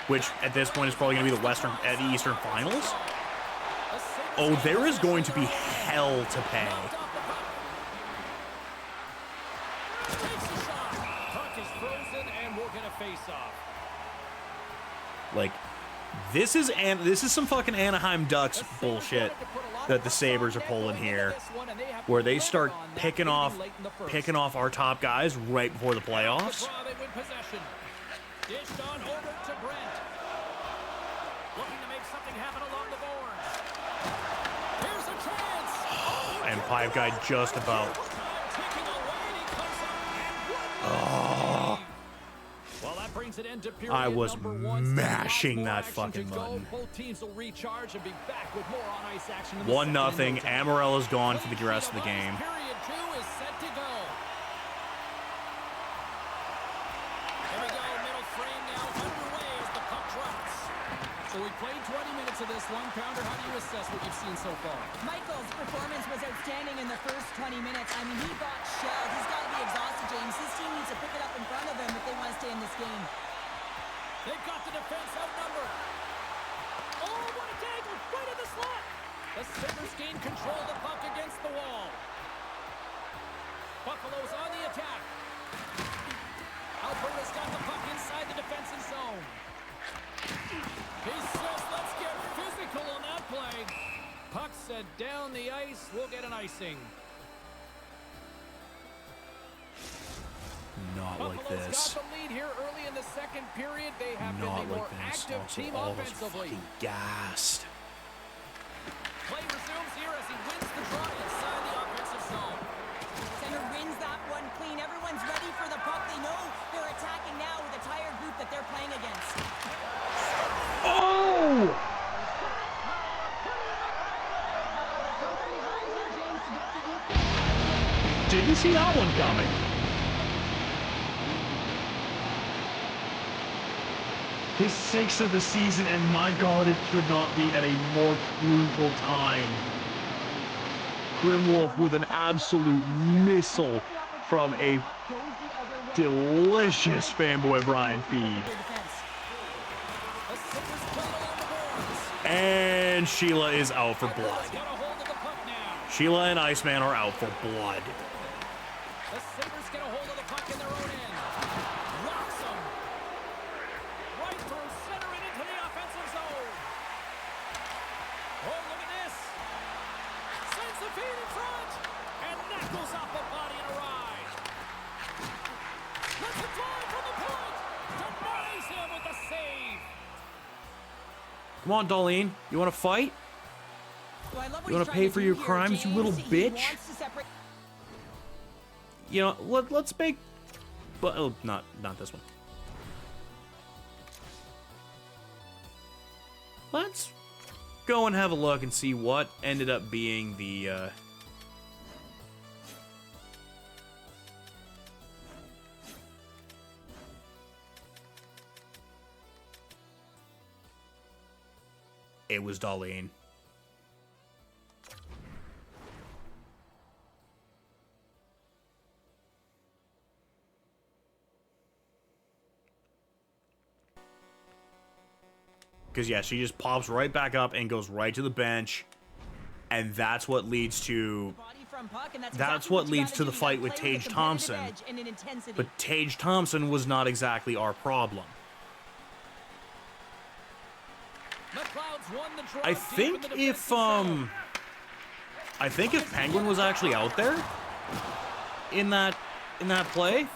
which at this point is probably going to be the Eastern Finals, oh, there is going to be hell to pay. Takes a shot. Puck is frozen, and we're gonna face off. Like, this is some fucking Anaheim Ducks bullshit that the Sabres are pulling here, where they start picking off our top guys right before the playoffs. They win possession. Dished on over to Brent. Looking to make something happen along the boards. Here's a chance. And Pipe Guy just about. Taking away, and he comes up and Oh, well, that brings it into period I was number one. mashing More that action fucking to go. button. Both teams will recharge and be back with more on ice action. in the 1-0. second. Amarella's gone for the rest of the game. Period 2 is set to go. Well, we played 20 minutes of this one. Pounder, how do you assess what you've seen so far? Michael's performance was outstanding in the first 20 minutes. I mean, he got shelled. He's got to be exhausted, James. His team needs to pick it up in front of him if they want to stay in this game. They've got the defense outnumbered. Oh, what a tackle! Right in the slot! The Sabres gain control of the puck against the wall. Buffalo's on the attack. Alberta's got the puck inside the defensive zone. He says, let's get physical on that play. Puck set down the ice. We'll get an icing. Not like Buffalo's this. got the lead here early in the second period. They have been Not the more like this. active Also, team all of us offensively. fucking gassed. Play resumes here as he wins the draw inside the offensive zone. Center wins that one clean. Everyone's ready for the puck. They know they're attacking now with a tired group that they're playing against. Oh! Didn't see that one coming. His 6th of the season, and my God, it could not be at a more crucial time. Grimwolf with an absolute missile from a delicious fanboy Brian feed. And Sheila is out for blood. Sheila and Iceman are out for blood. The Sabres get a hold of the puck in their own end. Rocks them. Right through center and into the offensive zone. Oh, look at this. Sends the feed in front. And knuckles off the body in a ride. Lets it fly from the point. Denies him with the save. Come on, Darlene. You want to fight? Well, I love what You wanna he's pay trying for to your do here, crimes, you little James. He bitch? wants to separate- You know, let's make... But oh, not this one. Let's go and have a look and see what ended up being the... It was Darlene. Because, yeah, she just pops right back up and goes right to the bench. And that's what leads to... body from puck, and That's exactly what you leads gotta to do. the You fight gotta with play Tage a competitive Thompson. edge and an intensity. But Tage Thompson was not exactly our problem. McLeod's won the draw I deep in think the if, defensive zone. I think if Penguin was actually out there in that play,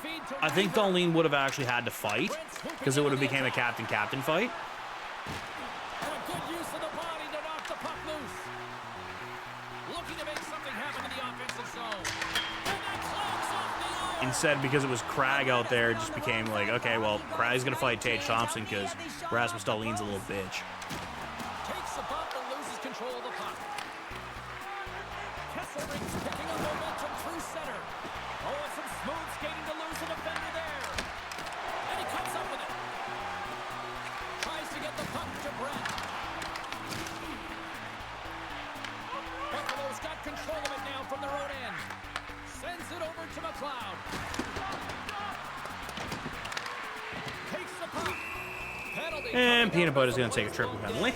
I think Darlene would have actually had to fight, because it would have became a captain-captain fight. And a good use of the body to knock the puck loose. Looking to make something happen in the offensive zone. And that clogs off the iron. Instead, because it was Cragg out there, it just became like, okay, well, Cragg's gonna fight Tage Thompson because Rasmus Dahlin's a little bitch. Takes the bump and loses control of the puck. Kesselring's picking up momentum through center. Oh, and some smooth skating to lose a defender there. And he comes up with it. Tries to get the puck to Brett. Buffalo's got control of it now from their own end. Sends it over to McLeod. Takes the puck. Penalty. And Peanut Butter's gonna take a triple penalty.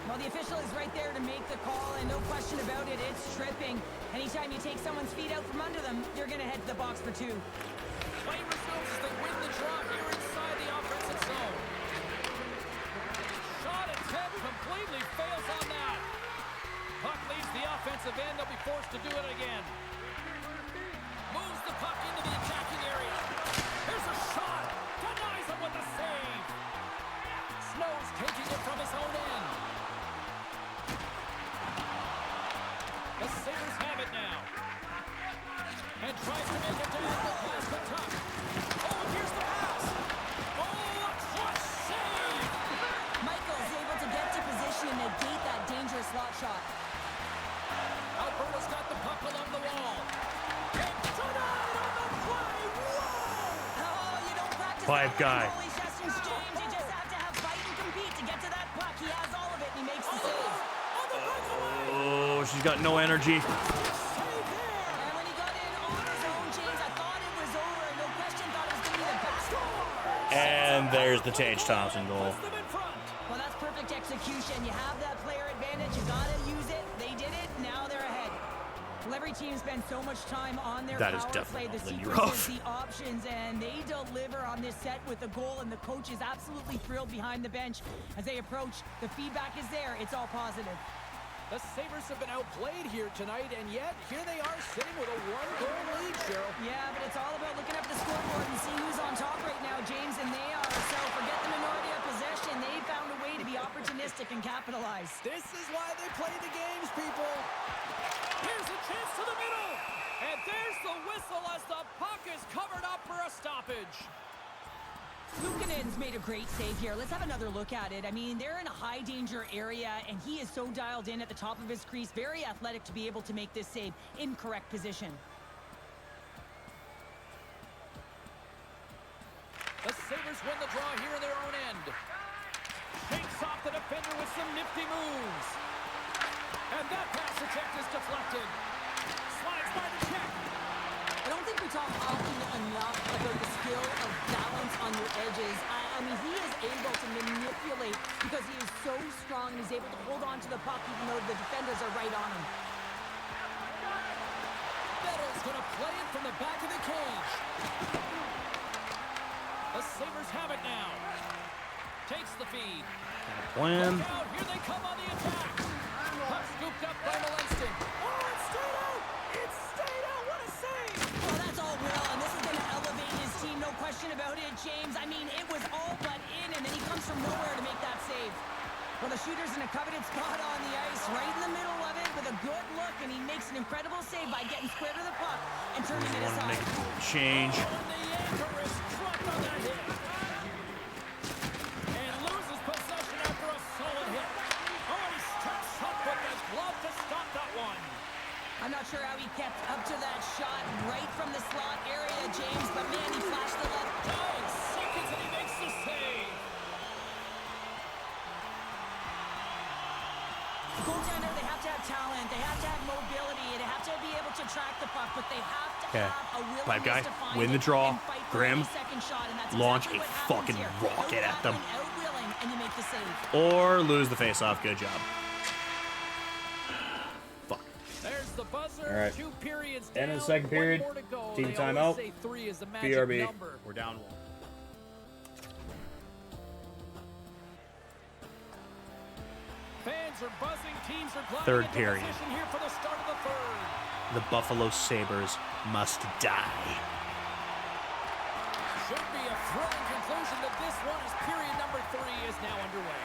Well, the official is right there to make the call, and no question about it, it's tripping. Anytime you take someone's feet out from under them, you're going to head to the box for two. Play resumes as they win the draw here inside the offensive zone. Shot attempt completely fails on that. Puck leaves the offensive end. They'll be forced to do it again. Moves the puck into the attacking area. Here's a shot. Denies him with a save. Snow's taking it from his own end. The Sabres have it now. And tries to make a diagonal pass to Tuck. Oh, here's the pass. Oh, a clutch save. Michael's able to get to position and negate that dangerous slot shot. Alberta's got the puck along the wall. And denied on the play. Whoa! Oh, you don't practice Pipe that guy. goalie sessions, James. You just have to have She's got no energy. And when he got in on his own, James, I thought it was over. No question, thought it was going to be the back. And there's the Tage Thompson goal. Puts them in front. Well, that's perfect execution. You have that player advantage. You got to use it. They did it. Now they're ahead. Well, every team spends so much time on their That is power play, definitely the Lindy sequences, Ruff. the options, and they deliver on this set with a goal, and the coach is absolutely thrilled behind the bench as they approach. The feedback is there. It's all positive. The Sabres have been outplayed here tonight, and yet here they are sitting with a one-goal lead, Cheryl. Yeah, but it's all about looking up the scoreboard and seeing who's on top right now, James, and they are. So forget the minority of possession. They found a way to be opportunistic and capitalize. This is why they play the games, people. Here's a chance to the middle. And there's the whistle as the puck is covered up for a stoppage. Luukkonen's made a great save here. Let's have another look at it. I mean, they're in a high danger area, and he is so dialed in at the top of his crease. Very athletic to be able to make this save in correct position. The Sabres win the draw here in their own end. Shakes off the defender with some nifty moves. And that pass attempt is deflected. Slides by the check. I don't think we talk often enough about the skill of balance on your edges. I mean, he is able to manipulate because he is so strong and he's able to hold on to the puck even though the defenders are right on him. Nettles going to play it from the back of the cage. The Sabres have it now. Takes the feed. Plan. Look out, here they come on the attack. Puck scooped up by Malenston. Oh, it stayed out! It stayed out! What a save! Well, that's all Will, and this is going to elevate his team, no question about it, James. I mean, it was all but in, and then he comes from nowhere to make that save. Well, the shooter's in a coveted spot on the ice, right in the middle of it, with a good look, and he makes an incredible save by getting square to the puck and turning it Want to make aside. a change. And the anchor is dropped on that hit. And loses possession after a solid hit. Oh, he steps up with his glove to stop that one. I'm not sure how he kept up to that shot right from the slot area, James, but man, he flashed the left. 9 seconds and he makes the save. Goaltender, they have to have talent, they have to have mobility, they have to be able to track the puck, but they have to Okay. have a willingness Pipe guy, to find win the it draw, and fight for Grim, any second shot, and that's launch exactly a what happens fucking here. rocket at them. Out-battling, out-willing, and you make the save. Or lose the face-off. Good job. Fuck. There's the buzzer. All right. 2 periods End of down, the second one period. more to go. Team They timeout. always say 3 is the magic BRB. number. We're down 1. Fans are buzzing. Teams are gliding Third into period. position here for the start of the third. The Buffalo Sabres must die. Should be a thrilling conclusion that this one as period number 3 is now underway.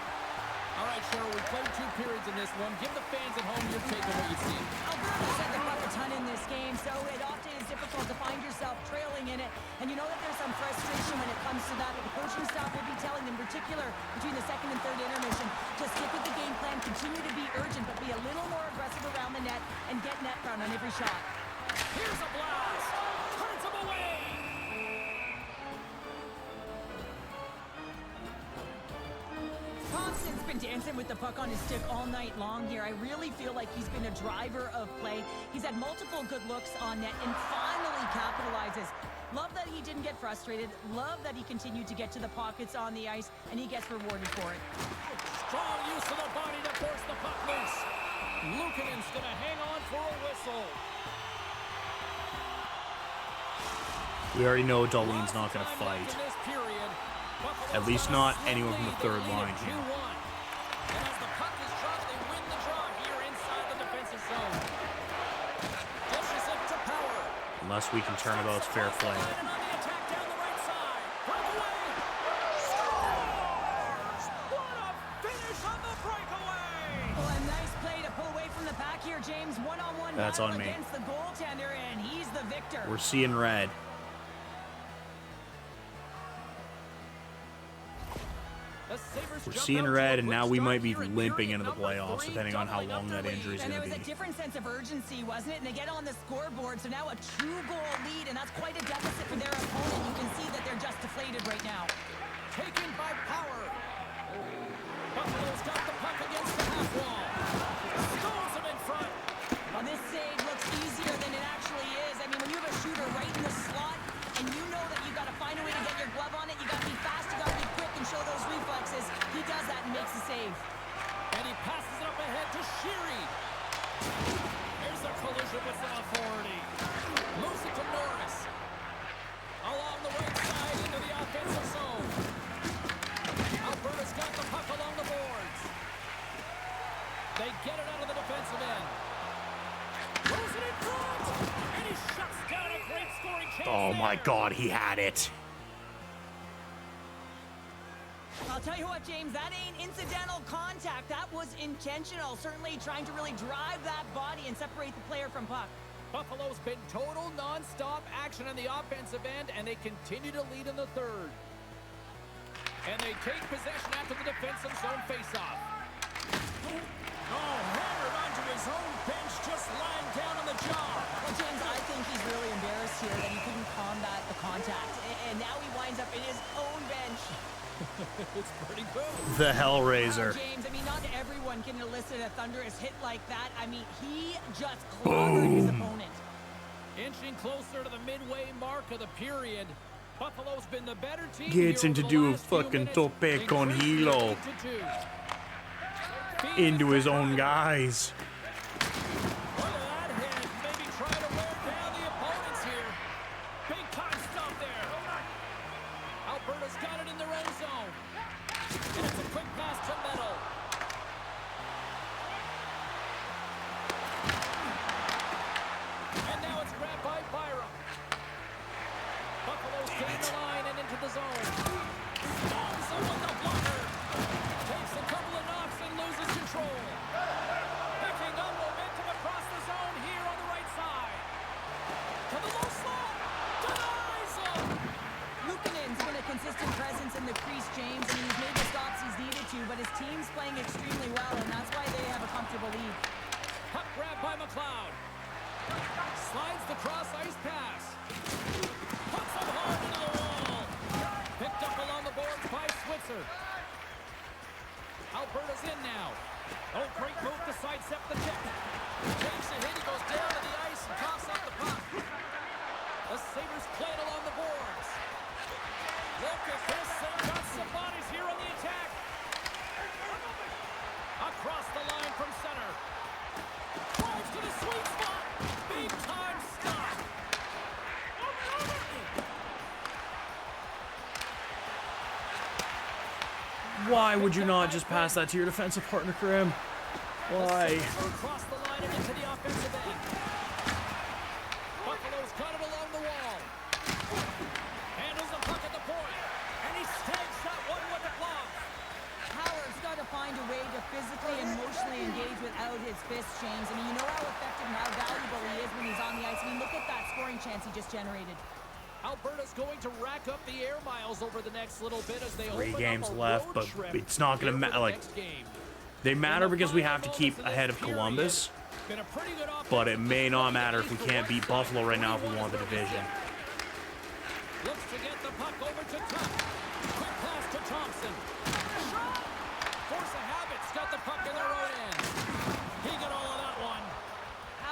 All right, Cheryl, we played 2 periods in this one. Give the fans at home your take on what you've seen. Alberta's had the puck a ton in this game, so it often is difficult to find yourself trailing in it. And you know that there's some frustration when it comes to that. But the coaching staff will be telling, in particular, between the second and third intermission, to stick with the game plan, continue to be urgent, but be a little more aggressive around the net and get net front on every shot. Here's a blast. Turns him away. Thompson's been dancing with the puck on his stick all night long here. I really feel like he's been a driver of play. He's had multiple good looks on net and finally capitalizes. Love that he didn't get frustrated. Love that he continued to get to the pockets on the ice, and he gets rewarded for it. Strong use of the body to force the puck loose. Luukkonen's going to hang on for a whistle. We already know Darlene's not going to fight. At least not anyone from the third line here. And as the puck is dropped, they win the draw here inside the defensive zone. Dishes it to Power. Unless we can turn about fair play. And on the attack down the right side. Breakaway. Scores! What a finish on the breakaway! Well, a nice play to pull away from the pack here, James. One-on-one That's battle on me. against the goaltender, and he's the victor. We're seeing red. We're seeing red, and now we might be limping into the playoffs, depending on how long that injury is And going there to was a be. different sense of urgency, wasn't it? And they get on the scoreboard, so now a true goal lead, and that's quite a deficit for their opponent. You can see that they're just deflated right now. Taken by Power. Buffalo's got the puck against the half wall. Stones him in front. Oh my God, he had it. I'll tell you what, James, that ain't incidental contact. That was intentional. Certainly trying to really drive that body and separate the player from puck. Buffalo's been total non-stop action on the offensive end, and they continue to lead in the third. And they take possession after the defensive zone faceoff. Oh, hammered onto his own bench, just lying down on the jaw. Well, James, I think he's really embarrassed here that he couldn't combat the contact. And now he winds up in his own bench. It's pretty good. The Hellraiser. James, I mean, not everyone can elicit a thunderous hit like that. I mean, he just clobbered his opponent. Inching closer to the midway mark of the period. Buffalo's been the better team. Gets here him to over do the a last few fucking minutes, tope con increasing hilo. the lead to 2. Into his own guys. Look at that hit. Maybe try to wear down the opponents here. Big time stop there. Alberta's got it in their own zone. And it's a quick pass to Metal. And now it's grabbed by Byram. Buffalo's getting the line and into the zone. Stomps him with the blocker. Takes a couple of knocks and loses control. Picking up momentum across the zone here on the right side. To the low slot. Denies him. Luukkonen's been a consistent presence in the crease, James. I mean, he's made the stops he's needed to, but his team's playing extremely well, and that's why they have a comfortable lead. Puck grabbed by McLeod. Slides the cross ice pass. Puts him hard into the wall. Picked up along the boards by Switzer. Alberta's in now. Oh, great move to sidestep the check. Takes a hit. He goes down to the ice and coughs up the puck. The Sabres play it along the boards. Look at this. They've got some bodies here on the attack. Across the line from center. Drives to the sweet spot. Big time stop. Why would you not just pass that to your defensive partner, Grim? Why? Across the line and into the offensive end. Buffalo's got it along the wall. Handles the puck at the point. And he snags that one with the glove. Howard's got to find a way to physically and emotionally engage without his fists, James. I mean, you know how effective and how valuable he is when he's on the ice. I mean, look at that scoring chance he just generated. Alberta's going to rack up the air miles over the next little bit as they 3 open games up a left, road but trip it's not going to here for matter. the Like, next game. they matter In the because we final have to keep moments of ahead this of period, Columbus. been a pretty good But it offensive may not effort matter if we can't beat Buffalo right now if we 41 want the is where we division. sit. Looks to get the puck over to Tuck. Quick pass to Thompson. Shot! Force of habit's got the puck in their own end. He got all of that one.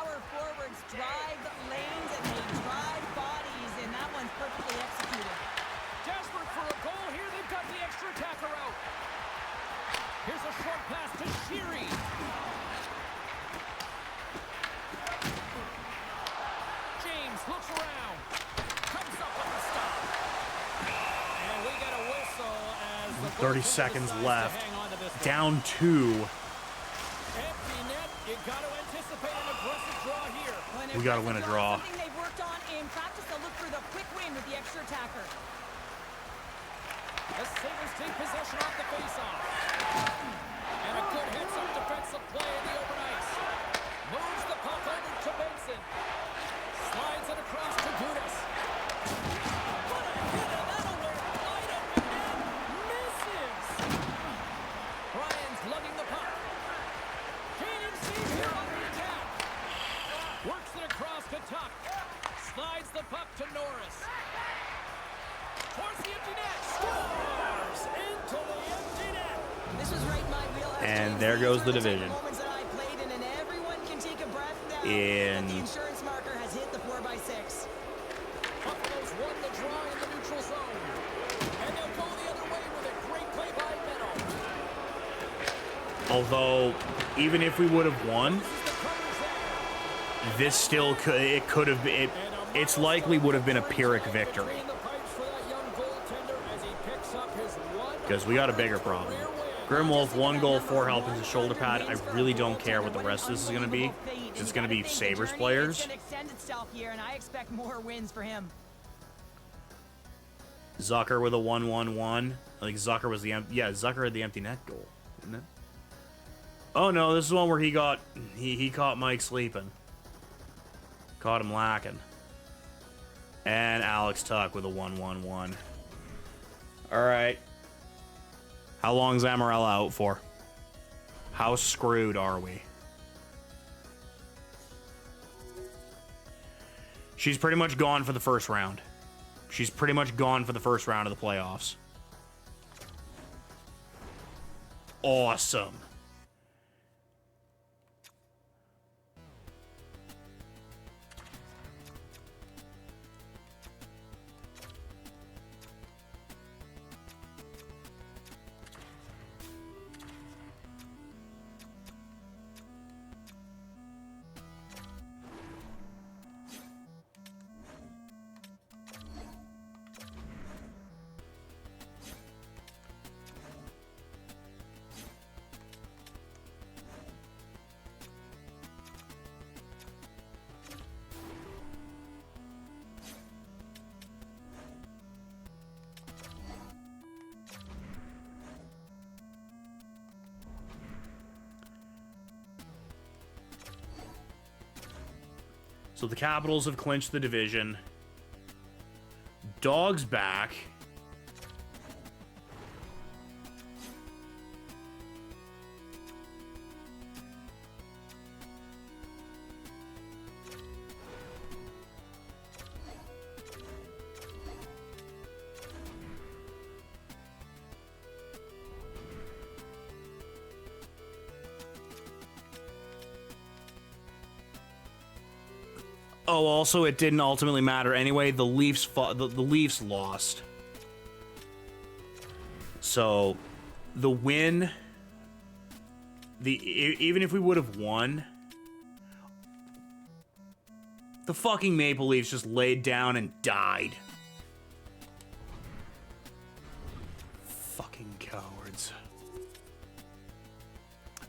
Our forwards drive lanes and they drive bodies, and that one's perfectly executed. Desperate for a goal here. They've got the extra attacker out. Here's a short pass to Sheary. James looks around. Comes up with the stop. And we get a whistle as the 30 goaltender seconds decides to left. hang on to this one. Down 2. Empty net. You got to anticipate an aggressive draw here. Well, an We gotta win a aggressive draw. Something they've worked on in practice. They'll look for the quick win with the extra attacker. The Sabres take possession off the faceoff. And a good heads-up defensive play in the open ice. Moves the puck over to Benson. Slides it across to Gudas. What a hit, and that'll wear wide open net. Misses. Ryan's lugging the puck. Gaining speed here on the attack. Works it across to Tuck. Slides the puck to Norris. Towards the empty net. Scores into the empty net. This was right in my wheelhouse. And James. there These goes are the type of division. moments that I played in, and everyone can take a breath now. In- that the insurance marker has hit the 4x6. Buffalo's won the draw in the neutral zone. And they'll go the other way with a great play by Meadow. Although, even if we would have won, This is the coverage there. this still could, it could have been, it's likely would have been a Pyrrhic victory. Between the pipes for that young goaltender as he picks up his one Because we got a bigger problem. Grimwolf, 1 goal, 4 help, and a shoulder pad. I really don't care what the rest of this is going to be. It's going to be Sabres players. It's going to extend itself here, and I expect more wins for him. Zucker with a 1-1-1. I think Zucker was the Zucker had the empty net goal, didn't it? Oh no, this is one where he caught Mike sleeping. Caught him lacking. And Alex Tuck with a 1-1-1. All right. How long's Amarella out for? How screwed are we? She's pretty much gone for the first round. She's pretty much gone for the first round of the playoffs. Awesome. So the Capitals have clinched the division. Dogs back. Oh, also, it didn't ultimately matter anyway. The Leafs the Leafs lost. So, the win, even if we would have won, the fucking Maple Leafs just laid down and died. Fucking cowards.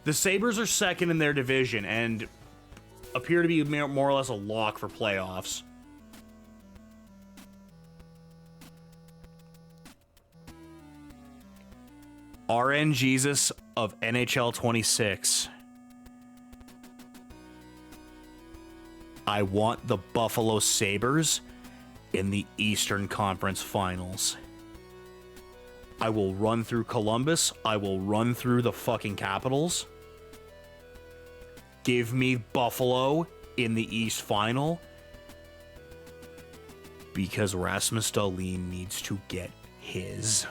The Sabres are second in their division and appear to be more or less a lock for playoffs. RN Jesus of NHL 26. I want the Buffalo Sabres in the Eastern Conference Finals. I will run through Columbus. I will run through the fucking Capitals. Give me Buffalo in the East Final because Rasmus Dahlin needs to get his.